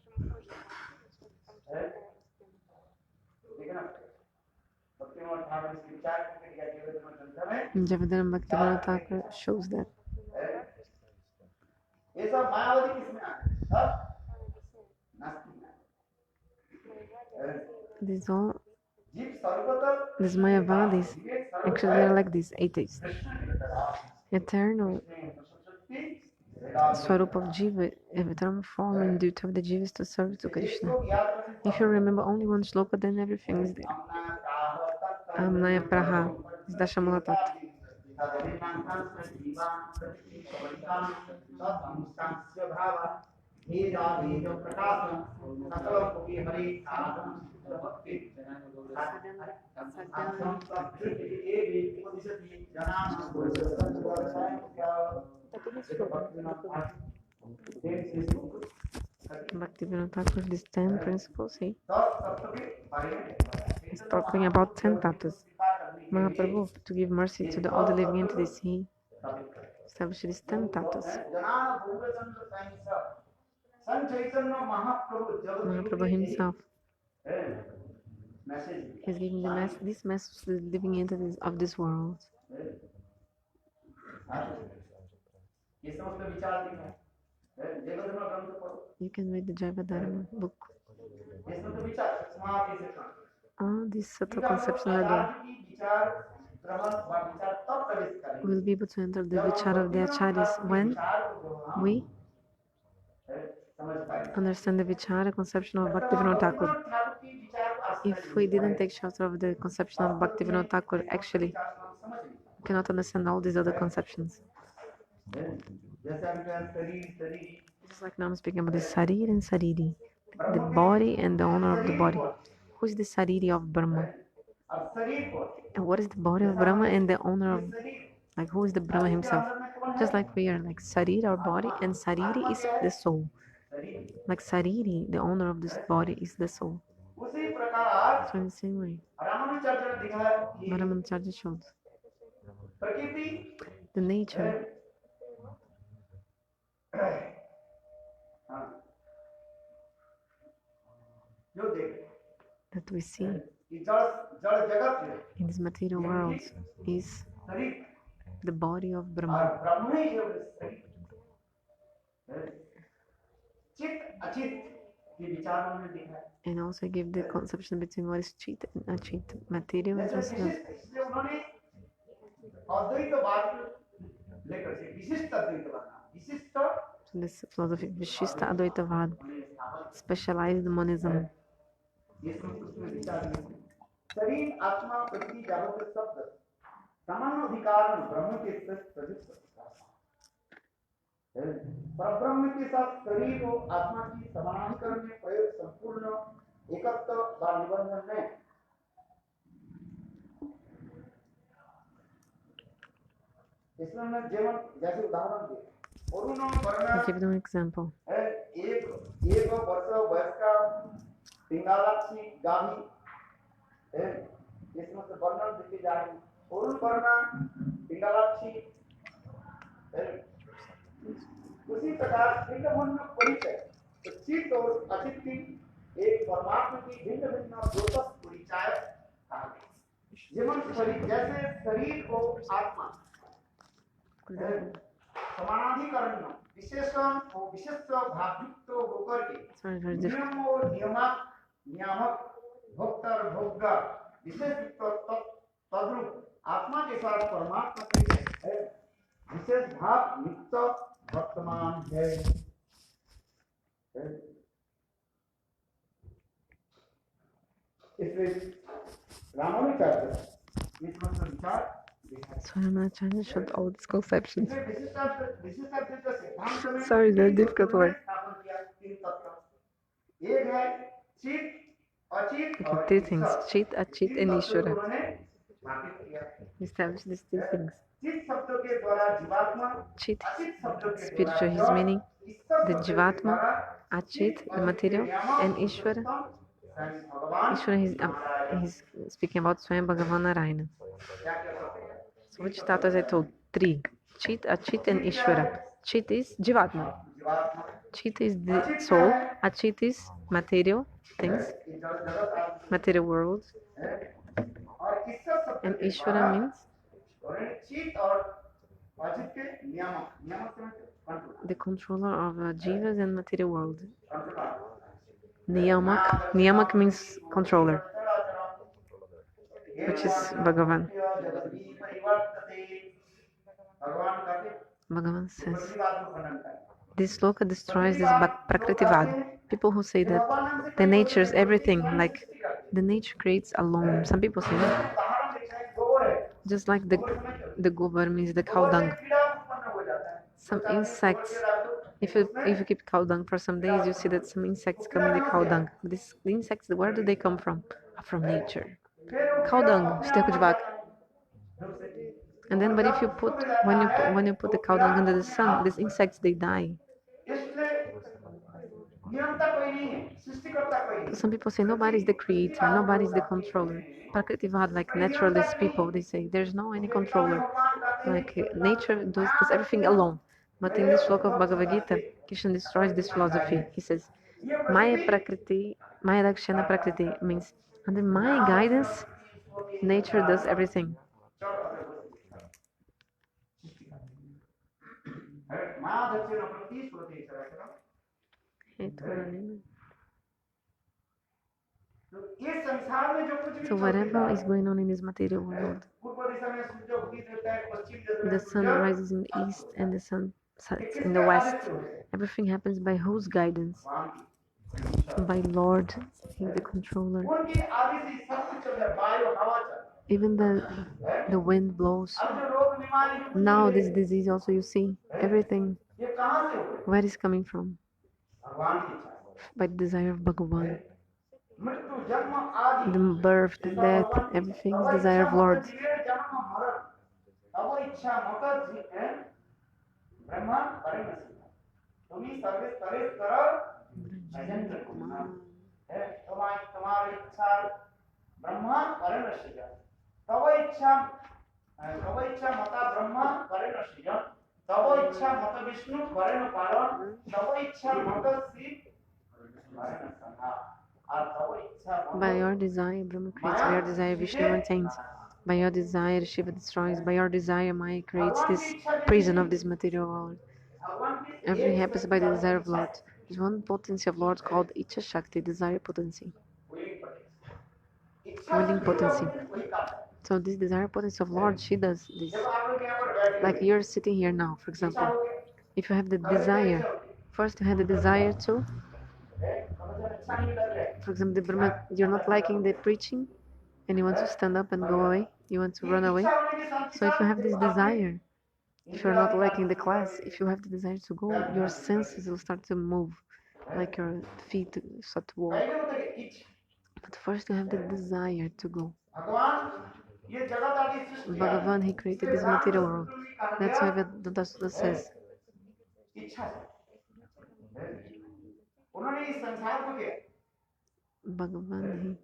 Javadana Bhaktivinoda Thakur shows that. ये सब मायावादी किसमें आ गए सब नास्तिक में These all, जीव सर्वतः these Mayavadis, actually they are like these atheists. Eternal Swarup of Jiva, eternal form and duty of the Jiva is to serve to Krishna. If you remember only one shloka, then everything is there. Amnaya Praha is Dashamala Tat. Bhaktivinoda Thakur, these 10 principles, he's talking about 10 tattvas. Mahaprabhu, to give mercy to all the living entities, he established these 10 tattvas. Mahaprabhu himself is giving this message to the living entities of this world. You can read the Jayavadharma book. All these subtle conceptions are there. We will be able to enter the vichara of the acharyas when we understand the vichara conception of Bhaktivinoda Thakur. If we didn't take shelter of the conception of Bhaktivinoda Thakur, actually, we cannot understand all these other conceptions. Just like now I'm speaking about the Sarir and Sariri, the body and the owner of the body. Who is the Sariri of Brahma? And what is the body of Brahma and the owner of, like, who is the Brahma himself? Just like we are, like Sarir, our body, and Sariri is the soul. Like Sariri, the owner of this body is the soul. So in the same way, Ramanujacharya shows the nature that we see in this material world is the body of Brahma. And also give the conception between what is chit and achit, material and transcendental. So this philosophy, Vishishta Advaitavad, specialized monism. शरीर आत्मा पृथ्वी जागृत शब्द समान अधिकार ब्रह्म के प्रयुक्त परब्रह्म के साथ शरीर और आत्मा की समानाधिकरण में प्रयोग संपूर्ण एकत्व व निबंधन में इसमें मैं जीवन जैसे उदाहरण दे Give them an example. एक वर्ष वयस्क पिंगालाक्षी गाभी इसमें से वर्णन देखे जाएंगे अरुण वर्णा पिंगालाक्षी उसी प्रकार पिंडमन परिचय तो चित्त और अचित की एक परमात्मा की भिन्न भिन्न द्योतक परिचय जैसे शरीर को आत्मा समानाधिकरण विशेष भावयुक्त होकर के नियम और नियामक भोक्त और भोग्य विशेष तद्रूप आत्मा के साथ परमात्मा के विशेष भाव युक्त वर्तमान है। इसलिए रामानुचार्य इस विचार So Ramanujacharya showed all these conceptions. Sorry, very difficult word. Okay, three things: Chit, Achit, and Ishvara. He established these three things. Chit, spiritual, his meaning, the Jivatma, Achit, the material, and Ishvara. Ishvara, he's speaking about Swayam Bhagavan Narayana. So which tattwas I told? Three. Chit, Achit, and Ishvara. Chit is Jivatma. Chit is the soul. Achit is material things, material world. And Ishvara means the controller of jivas and material world. Niyamak means controller, which is Bhagavan. Bhagavan says, this sloka destroys this prakritivad. People who say that the nature is everything, like the nature creates alone. Some people say that. Just like the gobar means the cow dung. Some insects, if you keep cow dung for some days, you see that some insects come in the cow dung. The insects, where do they come from? From nature. Cow dung, esterco de vaca. And then, but if you put when you put the cow dung under the sun, these insects they die. Some people say nobody's the creator, nobody's the controller. Prakritivad, like naturalist people, they say there's no any controller. Like nature does everything alone. But in this book of Bhagavad Gita, Krishna destroys this philosophy. He says, Maya Prakriti, Maya Dakshana Prakriti means under my guidance, nature does everything. So whatever is going on in this material world, the sun rises in the east and the sun sets in the west. Everything happens by whose guidance? By Lord, He's the controller. Even the wind blows. Now this disease also, you see, everything, where is coming from? By the desire of Bhagavan. The birth, the death, everything is desire of Lord. By your desire, Brahma creates. By your desire, Vishnu maintains. By your desire, Shiva destroys. By your desire, Maya creates this prison of this material world. Everything happens by the desire of Lord. There's one potency of Lord called Icha Shakti, desire potency. Willing potency. So this desire potency of Lord, she does this. Like you're sitting here now, for example. If you have the desire, first you have the desire to, for example, the Brahma, you're not liking the preaching and you want to stand up and go away, you want to run away. So if you have this desire, if you're not liking the class, if you have the desire to go, your senses will start to move, like your feet start to walk. But first you have the desire to go. Bhagavan, he created this material world. That's why Vedanta says, Bhagavan,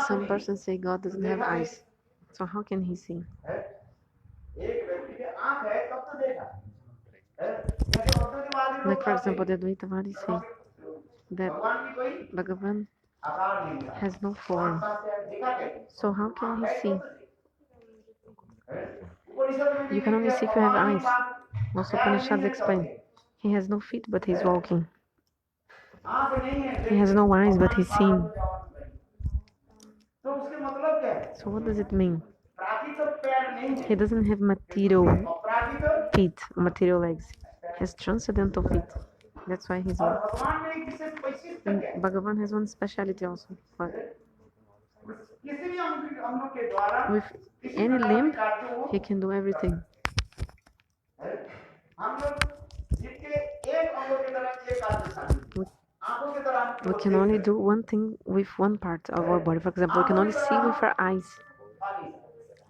some persons say God doesn't have eyes. So how can he see? Like for example, the Advaitavadi say that Bhagavan has no form. So how can he see? You can only see if you have eyes. Also Upanishads explain. He has no feet, but he's walking. He has no eyes, but he's seeing. So what does it mean? He doesn't have material feet, material legs. He has transcendental feet. That's why he's walking. And Bhagavan has one speciality also. With any limb, he can do everything. We can only do one thing with one part of our body. For example, we can only see with our eyes.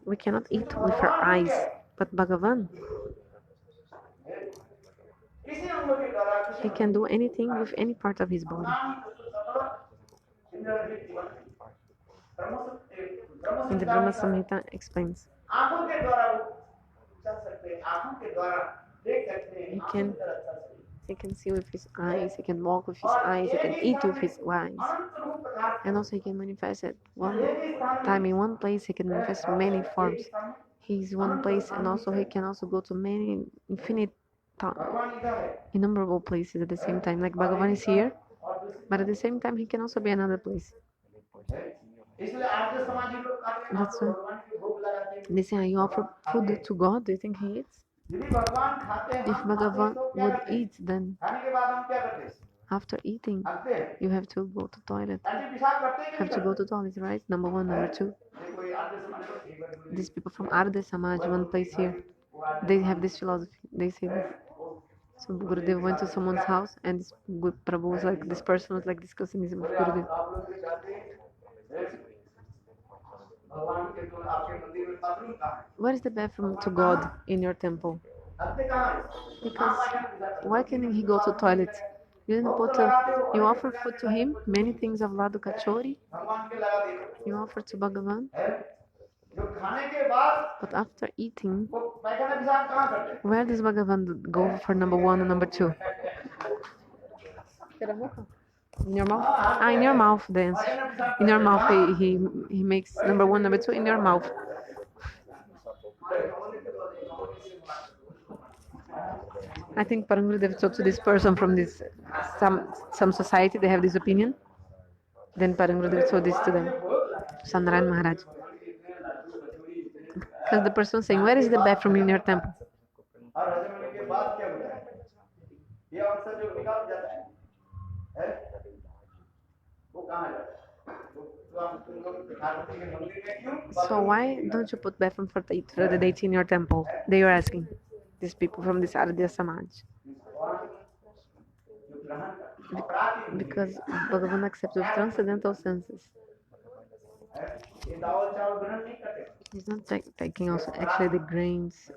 We cannot eat with our eyes. But Bhagavan, he can do anything with any part of his body. In the Brahma Samhita explains. He can see with his eyes, he can walk with his eyes, he can eat with his eyes. And also he can manifest at one time in one place, he can manifest many forms. He's one place and also he can also go to many infinite, innumerable places at the same time. Like Bhagavan is here, but at the same time he can also be another place. That's why they say, you offer food to God, do you think he eats? If Bhagavan would eat, then after eating, you have to go to toilet. Have to go to toilet, right? Number one, number two. These people from Arde Samaj, one place here, they have this philosophy. They say this. So Gurudev went to someone's house, and this Prabhu was like, this person was like discussing this with Gurudev. Where is the bathroom to God in your temple? Because why can't he go to toilet? You didn't you offer food to him, many things of Ladu Kachori. You offer to Bhagavan. But after eating, where does Bhagavan go for number one and number two? In your mouth? In your mouth, the answer. In your mouth, he makes number one, number two in your mouth. I think Parangurudev talked to this person from this some society. They have this opinion. Then Parangurudev told this to them, Sandaran Maharaj. Because the person saying, where is the bathroom in your temple? So why don't you put bathroom for the deity in your temple? They were asking these people from this Arya Samaj. Because Bhagavan accepts with transcendental senses. He's not taking also actually the grains,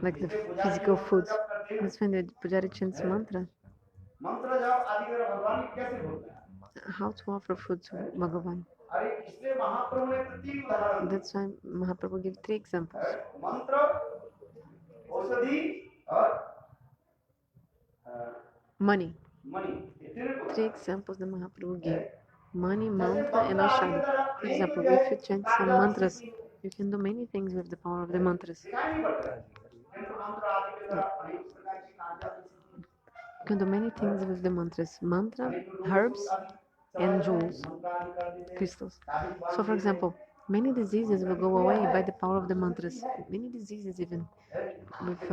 like the physical foods. That's when the Pujari chants mantra. How to offer food to Bhagavan. That's why Mahaprabhu gave 3 examples. Money. 3 examples that Mahaprabhu gave. Money, mantra, and ashadi. For example, if you chant some mantras, you can do many things with the power of the mantras. You can do many things with the mantras. Mantra, herbs, and jewels, crystals. So, for example, many diseases will go away by the power of the mantras. Many diseases even. With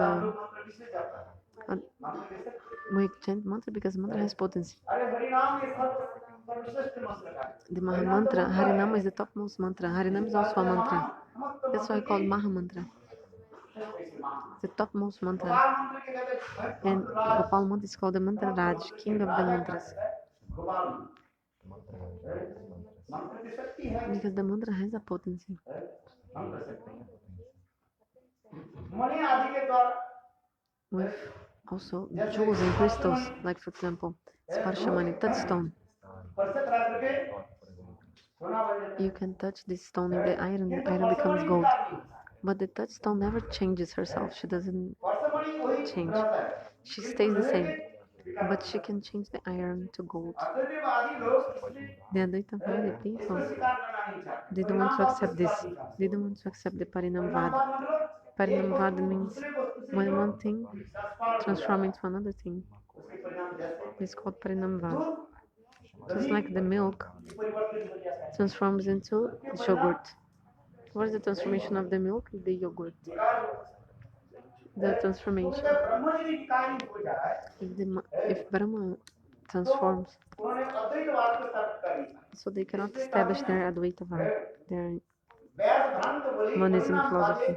we chant mantra because mantra has potency. The Maha Mantra, Harinama is the topmost mantra. Harinama is also a mantra. That's why I call Maha Mantra. The topmost mantra. And Gopal Mantra is called the Mantra Raj, king of the mantras. Because the mantra has a potency. With also jewels and crystals, like for example, Sparshamani, touchstone. You can touch this stone in the iron becomes gold. But the touchstone never changes herself. She doesn't change. She stays the same, but she can change the iron to gold. The Advaitavadi people, they don't want to accept this. They don't want to accept the Parinamvada. Parinamvada means when one thing transforms into another thing. It's called Parinamvada. Just like the milk transforms into yogurt. What is the transformation of the milk? The yogurt. The transformation. If Brahma transforms, so they cannot establish their Advaitavada, their monism philosophy.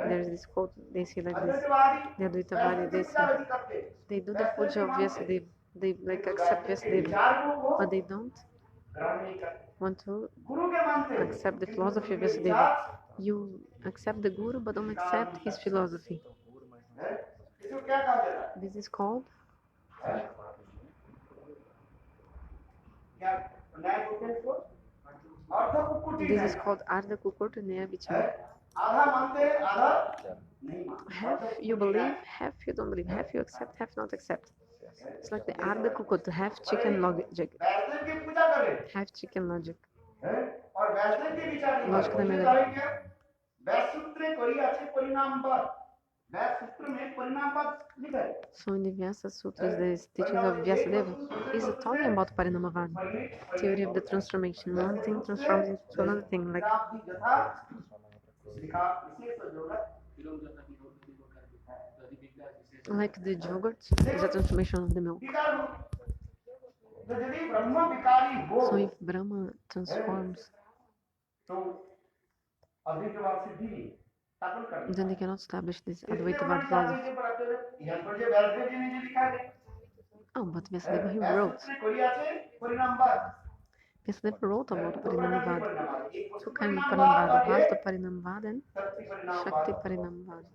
There's this quote, they say like this, the Advaitavadi, they say, they do the puja of Vyasadeva, they like accept Vyasadeva, but they don't want to accept the philosophy of Vyasadeva. You accept the Guru, but don't accept his philosophy. This is called Ardha Kukurt Naya Vichar. Half you believe, half you don't believe, half you accept, half not accept. It's like the Ardha Kukurt, half chicken logic. Half chicken logic. Logic na melhor. So in the Vyasa Sutras, the teachings of Vyasadeva is talking about Parinamavada, theory of the transformation. One thing transforms into another thing, like the yogurt is a transformation of the milk. So if Brahma transforms, then they cannot establish this Advaitavada philosophy. Oh, but Vyasadeva, he wrote. Vyasadeva wrote about Parinamavada. Two kinds of Parinamavada, Vasta Parinamavada and Shakti Parinamavada.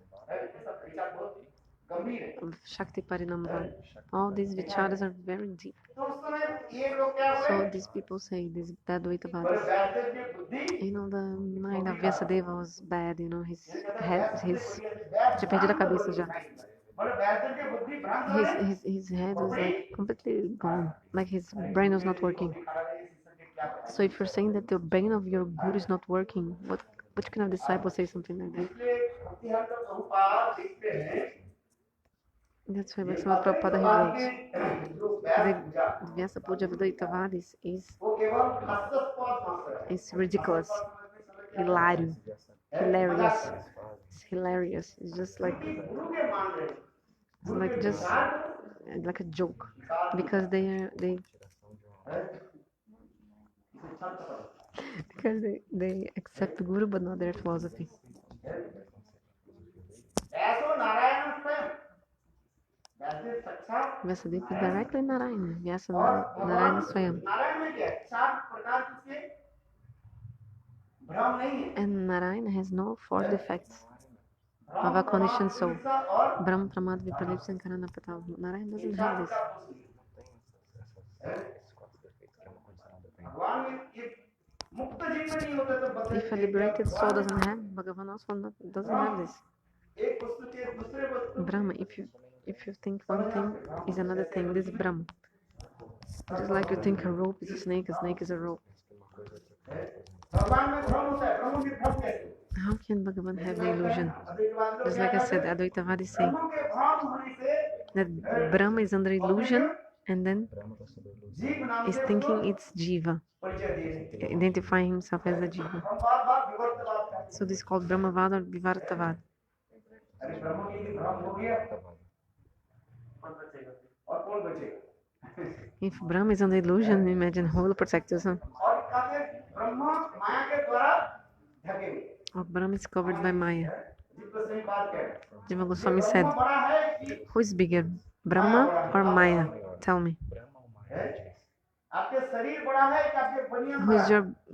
Shakti Parinamavada. All these vicharas are very deep. So these people say, these Advaitavadis, the mind of Vyasadeva was bad, his tinha perdido a cabeça já. His head was like completely gone, like his brain was not working. So if you're saying that the brain of your guru is not working, what kind of disciple say something like that? That's why Bhaktivinoda Prabhupada wrote, the Vyasa Puja Advaitavadis is ridiculous, hilarious. It's hilarious. It's just like a joke, because they accept the Guru but not their philosophy. Vyasadeva is directly Narayana. Vyasa Narayana Swayam. And Narayana has no four defects of a conditioned soul. Brahma Pramad Vipralipsa and Karana Patav. Narayana doesn't have this. If a liberated soul doesn't have, Bhagavan also doesn't have this. Brahma, if you think one thing is another thing, this is Brahma. Just like you think a rope is a snake is a rope. How can Bhagavan have the illusion? Just like I said, Advaitavadi say that Brahma is under illusion and then is thinking it's Jiva, identifying himself as a Jiva. So this is called Brahmavada or Vivartavada. If Brahma is under illusion, imagine who will protect us. Or Brahma is covered by Maya. Jiva Goswami said, who is bigger, Brahma or Maya? Tell me.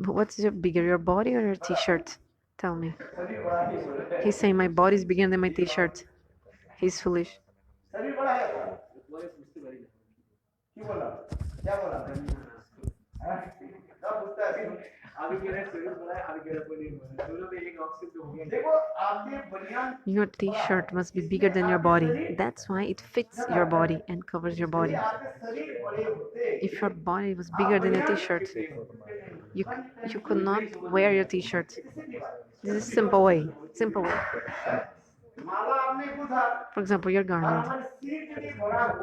What's your bigger, your body or your t-shirt? Tell me. He's saying my body is bigger than my t-shirt. He's foolish. Your t-shirt must be bigger than your body. That's why it fits your body and covers your body. If your body was bigger than your t-shirt, you could not wear your t-shirt. This is simple way. Simple way. For example, your garland.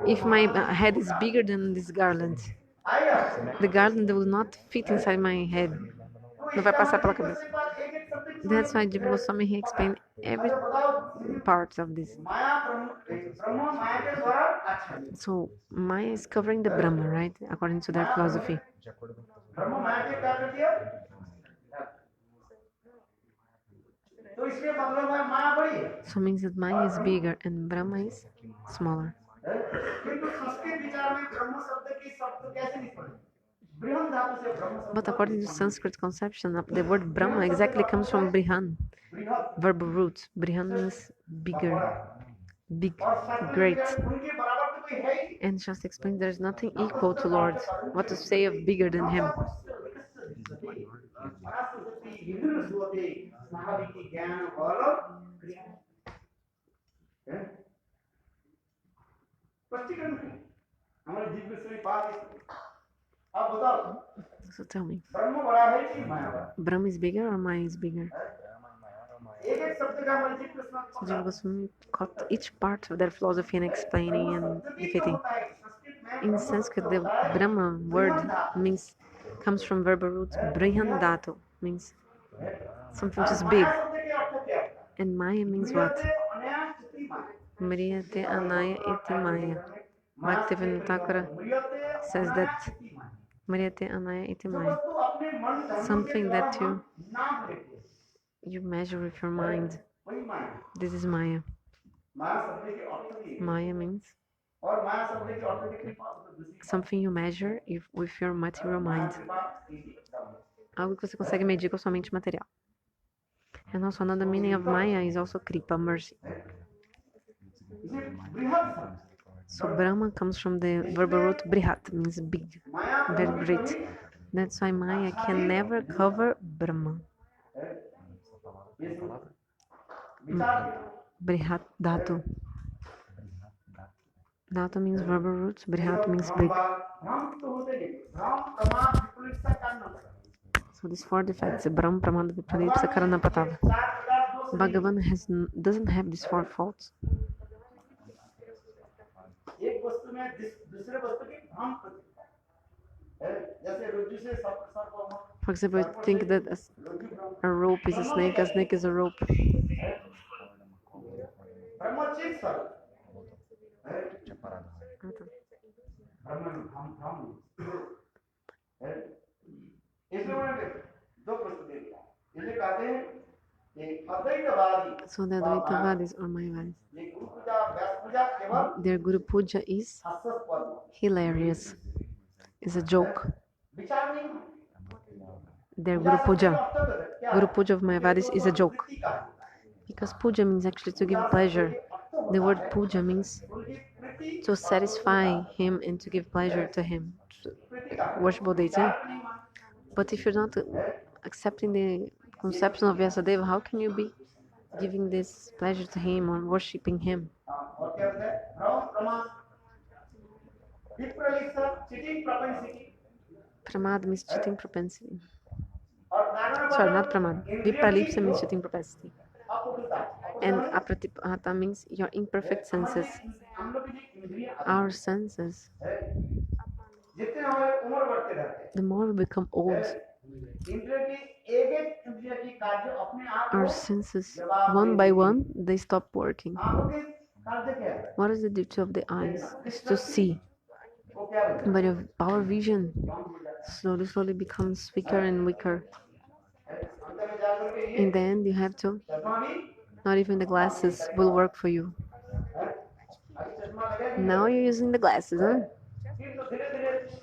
If my head is bigger than this garland, the garland will not fit inside my head. Não vai passar pela cabeça. That's why Jiva Goswami he explained every part of this. So Maya is covering the Brahma, right? According to their philosophy. So means that Maya is bigger and Brahma is smaller. But according to Sanskrit conception, the word Brahma exactly comes from Brihan, verb root. Brihan means bigger, big, great. And just explain there's nothing equal to Lord. What to say of bigger than him? So tell me, Brahma is bigger or Maya is bigger? So Jiva Goswami cut each part of their philosophy and explaining and defeating. In Sanskrit, the Brahma word comes from verb root Brihan Dhatu, means something which is big. And Maya means what? Mriyate Anaya Iti Maya. Bhaktivinoda Thakura says that Mriyate Anaya Iti Maya. Something that you measure with your mind. This is Maya. Maya means something you measure with your material mind. Algo que você consegue medir com a sua mente material. And also another meaning of Maya is also Kripa, mercy. So Brahma comes from the verb root Brihat, means big, very great. That's why Maya can never cover Brahma. Brihat Dhatu. Dhatu means verb root, Brihat means big. So these four defects, Brahm, Pramada, Vipralipsa, Karana, Patava. Bhagavan doesn't have these four faults. For example, you think that a rope is a snake is a rope. So the Advaitavadis or Mayavadis, their Guru Puja is hilarious. It's a joke. Their Guru Puja of Mayavadis is a joke. Because puja means actually to give pleasure. The word puja means to satisfy him and to give pleasure to him. Worship deity. But if you're not accepting the conception of Vyasadeva, how can you be giving this pleasure to him or worshipping him? Pramad means cheating propensity. Sorry, not pramad. Vipralipsa means cheating propensity. And apratipata means your imperfect senses. Our senses, the more we become old, our senses, one by one, they stop working. What is the duty of the eyes? It's to see. But your power vision slowly becomes weaker and weaker. In the end, you have to, not even the glasses will work for you. Now you're using the glasses, huh?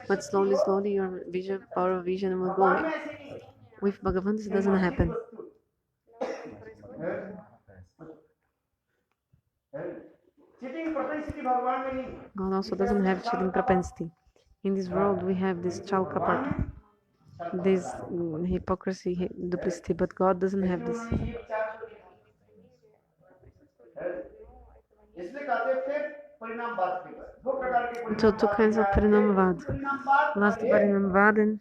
But slowly your power of vision will go away. With Bhagavan, this doesn't happen. God also doesn't have cheating propensity. In this world, we have this chalka part. this hypocrisy, duplicity, but God doesn't have लेकिन this. उन्होंने ये विचार को दिया है, इसलिए कहते हैं फिर परिणामवाद के बारे दो प्रकार के So two kinds of परिणामवाद parinamvad. परिणामवाद Last और एक parinamvad and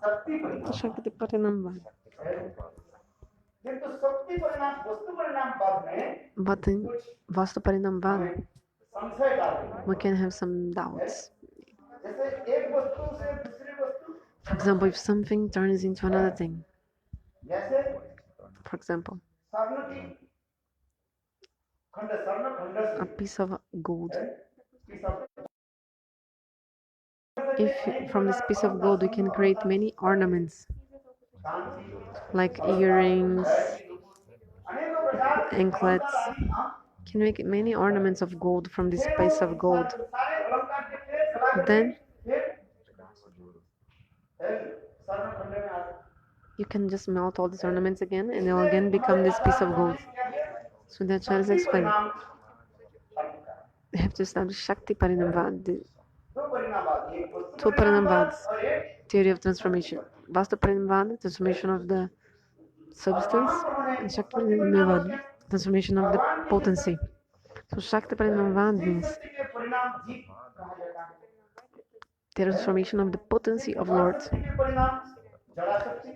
शक्ति परिणाम Shakti parinamvad. किंतु शक्ति परिणाम वस्तु परिणामवाद में But in Vastu parinamvad, हमें संशय डालेंगे we can have some doubts. जैसे एक वस्तु से दूसरी वस्तु For example, if something turns into another thing, जैसे for example, स्वर्ण की खंड स्वर्ण खंड a से piece of gold. piece of If from this piece of gold we can create many ornaments, Kanchi like earrings, अनेकों प्रकार के anklets, अलंकार आदि हम can make many ornaments of gold from this piece of gold. सारे अलंकार के पेड़ चला करके Then फिर स्वर्ण खंड में आ you can just melt all these ornaments again and they'll again become this piece of gold. So the Acharya is explaining. They have to establish Shakti Parinamvad, the two Parinamvads, theory of transformation. Vastu Parinamvad, transformation of the substance, and Shakti Parinamvad, transformation of the potency. So Shakti Parinamvad means the transformation of the potency of Lord.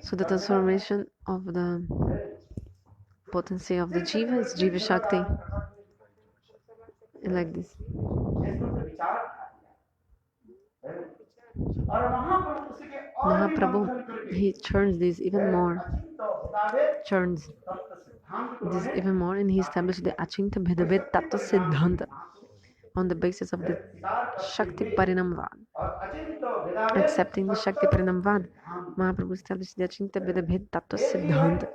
So the transformation of the potency of the Jiva is Jiva Shakti. And like this. Mahaprabhu, he churns this even more. Churns this even more, and he established the Achinta Bhedabhed Tattva Siddhanta on the basis of the Shakti Parinamvad. Accepting the Shakti Parinamvad, Mahaprabhu established the Achinta Bhedabhed Tattva Siddhanta.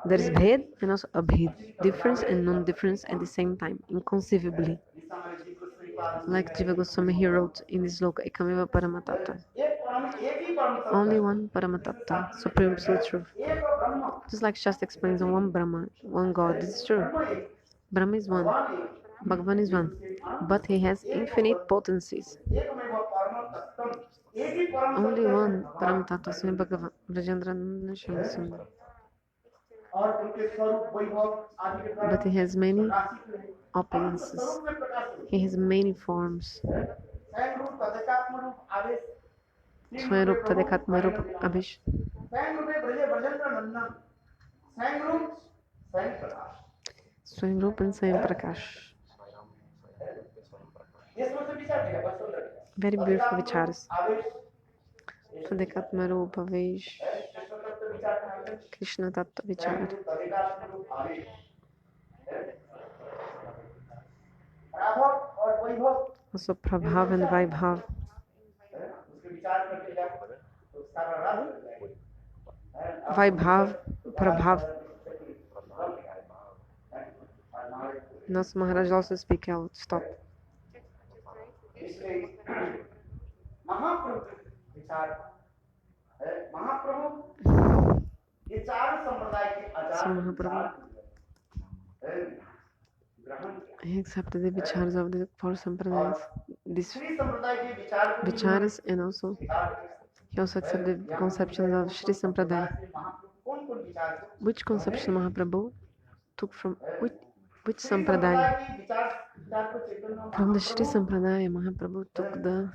There is Bhed and also Abhed, difference and non-difference at the same time, inconceivably. Like Jiva Goswami, he wrote in this sloka, Ekameva Paramatattva. Only one Paramatattva, Supreme Absolute Truth. Just like Shastra explains on one Brahma, one God, this is true. Brahma is one, Bhagavan is one, but he has infinite potencies. Only one Paramatattva, Swami Bhagavan, Rajendra Sundar. But he has many opulences. He has many forms. Swayarup Tadekatma Rup Abhish. Swayamrup and Swayam Prakash. Very beautiful vicharas. Tadekatma Rup Abhish. Krishna Tattva Vichar. Also Prabhav and Vaibhav. Vaibhav, Prabhav. Nas Maharaj also speak out. Stop. So Mahaprabhu, he accepted the vicharas of the four sampradayas, these vicharas, and also he also accepted the conceptions of Shri Sampradaya. Which conception Mahaprabhu took from which sampradaya? From the Shri Sampradaya, Mahaprabhu took the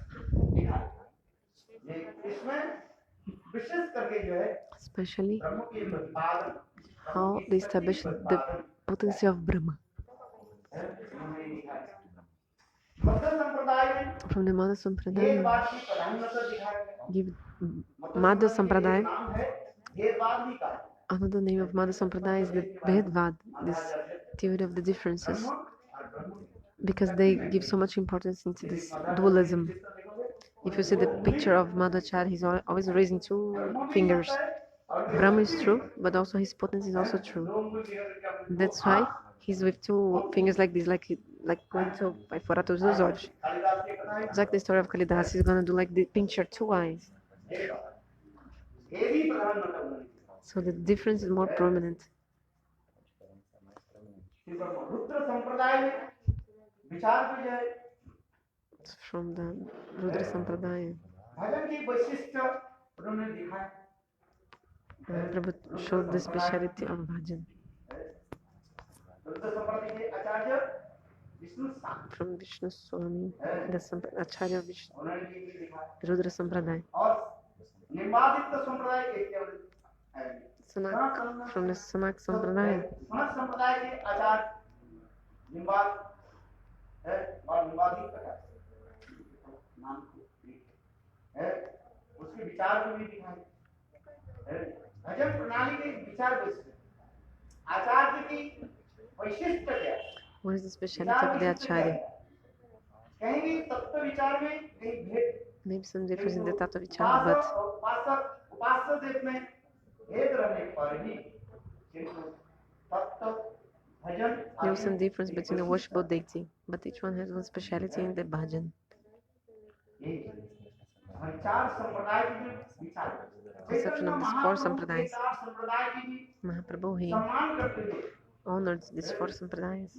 especially how they established the potency of Brahma. From the Madhva Sampradaya, give Madhva Sampradaya. Another name of Madhva Sampradaya is the Bhedvad, this theory of the differences, because they give so much importance into this dualism. If you see the picture of Madhvacharya, he's always raising two fingers. Brahma is true, but also his potency is also true. That's why he's with two fingers like this, like going to by fora todos os olhos. It's like the story of Kalidas. He's gonna do like the pincher, two eyes. So the difference is more prominent. It's from the Rudra Sampradaya. Mahaprabhu showed the speciality of bhajan. From Vishnu Swami, the Acharya Vishnu, Rudra Sampradaya. Sanak, from the Sanak Sampradaya. उसके विचार को भी दिखाए भजन प्रणाली के विचार आचार्य की वैशिष्ट क्या What is the speciality of the Acharya? कहीं भी तत्व विचार में कहीं भेद Maybe some difference in the Tattva Vichara, but उपासक देव में भेद रहने पर भी किंतु तत्व भजन there is some difference between the worshipable deity, but each one has one speciality in the bhajan. Conception of these four sampradayas. Mahaprabhu, he honored these four sampradayas.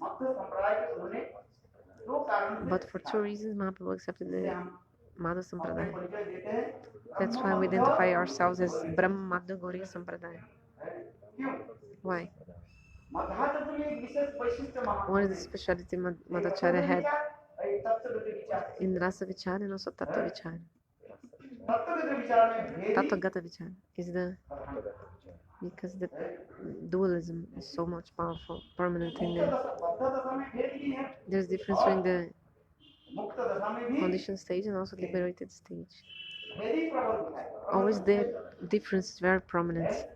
But for two reasons, Mahaprabhu accepted the Madhva Sampradaya. That's why we identify ourselves as Brahma Madhva Gauriya Sampradaya. Why? What is the speciality Madhacharya had? In Rasa Vichara and also Tattva Vichara. Tattva Gata Vichara is because the dualism is so much powerful, permanent in there. There's difference between the conditioned stage and also liberated stage. Always the difference is very prominent.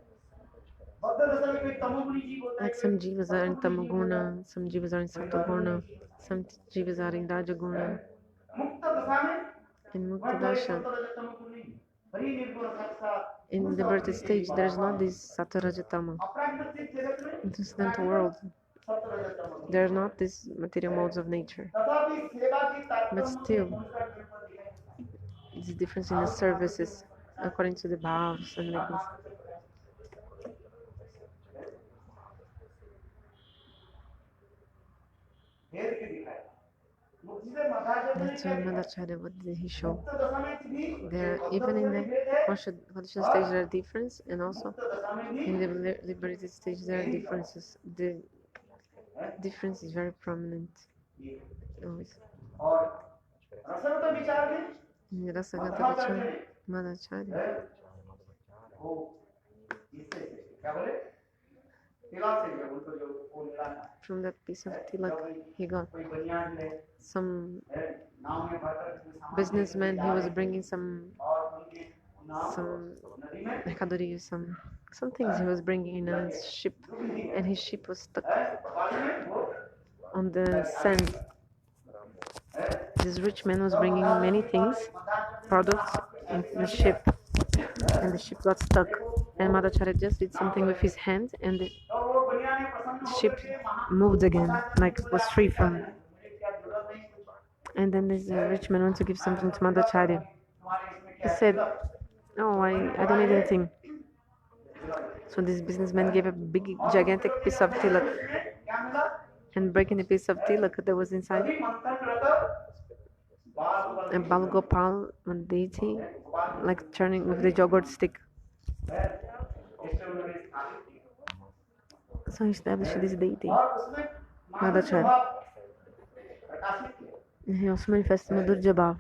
Like some jivas are in tamaguna, some jivas are in satoguna, some jivas are in rajaguna. In Muktadasha, in the liberated stage, there is not this satarajatama. In the transcendental world, there are not these material modes of nature. But still, it's a difference in the services according to the bhavs and like this. That's why Madhacharya, what did he show? There, even in the conditioned stage, there are differences, and also in the liberated stage, there are differences. The difference is very prominent. Always. In Rasagata Vichara, Madhacharya. From that piece of tilak, he got some businessman. He was bringing some things he was bringing in a ship, and his ship was stuck on the sand. This rich man was bringing many things, products, in the ship, and the ship got stuck. And Madhacharya just did something with his hand, and the ship moved again, like it was free from. And then this rich man wanted to give something to Madhacharya. He said, "No, I don't need anything." So this businessman gave a big, gigantic piece of tilak, and breaking the piece of tilak that was inside, a Balgopal deity, like turning with the yogurt stick. So he established this deity, Madhacharya. And he also manifested Madhurya Bhav.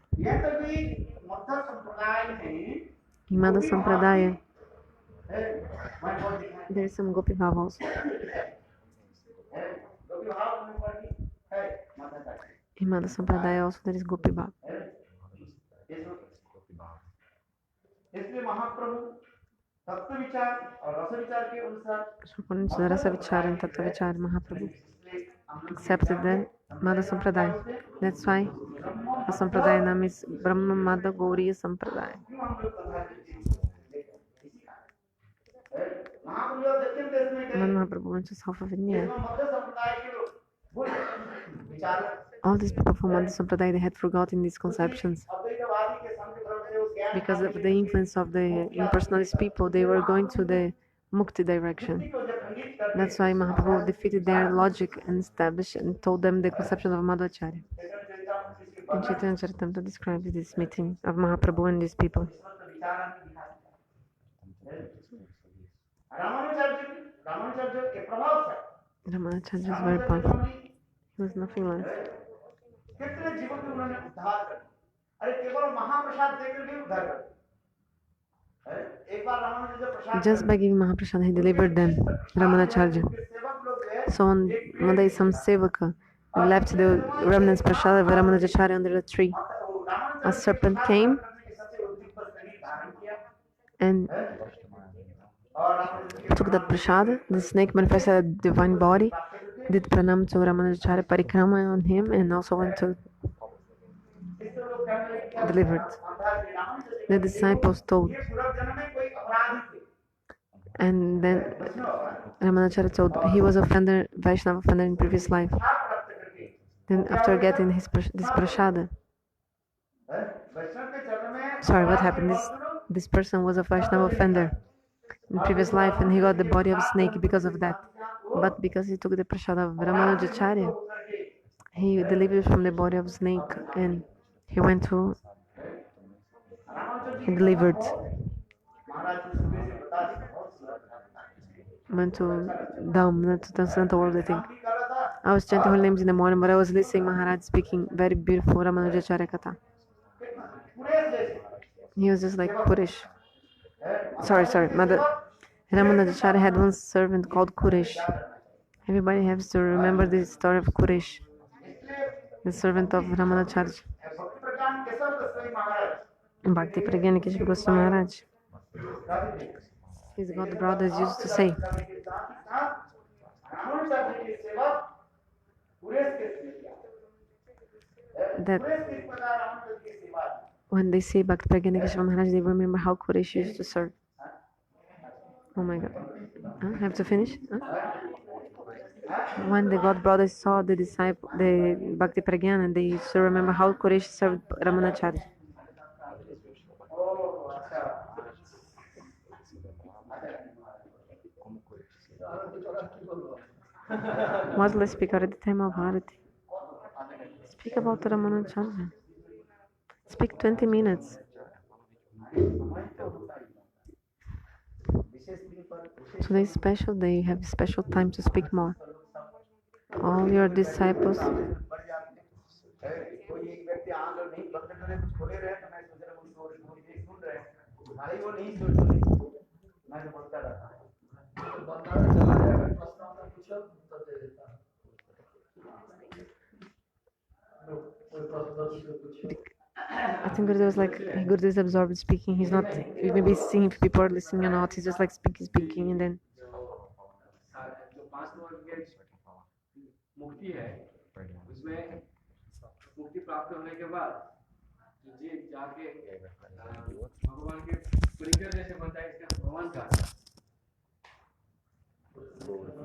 In Madhva Sampradaya, there is some Gopi Bhav also. In Madhva Sampradaya also there is Gopi Bhav. So according to the Rasa Vichara and Tattva Vichara, Mahaprabhu accepted the Madhva Sampradaya. That's why the Sampradaya name is Brahma Madhva Gauriya Sampradaya. When Mahaprabhu went to South of India, all these people from Madhva Sampradaya, they had forgotten these conceptions. Because of the influence of the impersonalist people, they were going to the Mukti direction. That's why Mahaprabhu defeated their logic and established and told them the conception of Madhvacharya. And Chaitanya Charitamrita describes this meeting of Mahaprabhu and these people. Ramanujacharya के प्रभाव से Ramanujacharya is very powerful. He was nothing less. कितने जीवों की उन्होंने उद्धार कर दिया। अरे केवल महाप्रसाद देकर भी उद्धार कर दिया। अरे एक बार रामानुजाचार्य प्रसाद Just by giving Mahaprasad, he delivered them, Ramanujacharya. So one day some sevaka left the remnants prasad of Ramanujacharya under a tree. A serpent came and took that prasad. The snake manifested a divine body, did pranam to Ramanujacharya, parikrama on him, and also went to delivered. The disciples told, and then Ramanujacharya told he was offender, Vaishnava offender in previous life. Then after getting this prasada, sorry, what happened? This person was a Vaishnava offender in previous life, and he got the body of a snake because of that. But because he took the prasada of Ramanujacharya, he delivered from the body of a snake, and he went to he delivered. Went to Dham, not to Transcendental World, I think. I was chanting holy names in the morning, but I was listening Maharaj speaking very beautiful Ramanujacharya Katha. He was just like Kuresh. Sorry, Mother. Ramanujacharya had one servant called Kuresh. Everybody has to remember the story of Kuresh, the servant of Ramanujacharya. Bhakti Pragyani Keshav Goswami Maharaj. His god brothers used to say that when they say Bhakti Pragyani Keshav Maharaj, they remember how Kuresh used to serve. Oh my god. I have to finish? When the god brothers saw the Bhakti Pragyana, they used to remember how Kuresh served Ramanujacharya. What will I speak at the time of Bharati? Speak about Ramanujacharya. Speak 20 minutes. Today's special day, you have special time to speak more. All your disciples. I think Gurudev was like, Gurudev is absorbed speaking. He's not, maybe seeing if people are listening or not. He's just like speaking, and then. मुक्ति है उसमें मुक्ति प्राप्त होने के बाद जाके भगवान के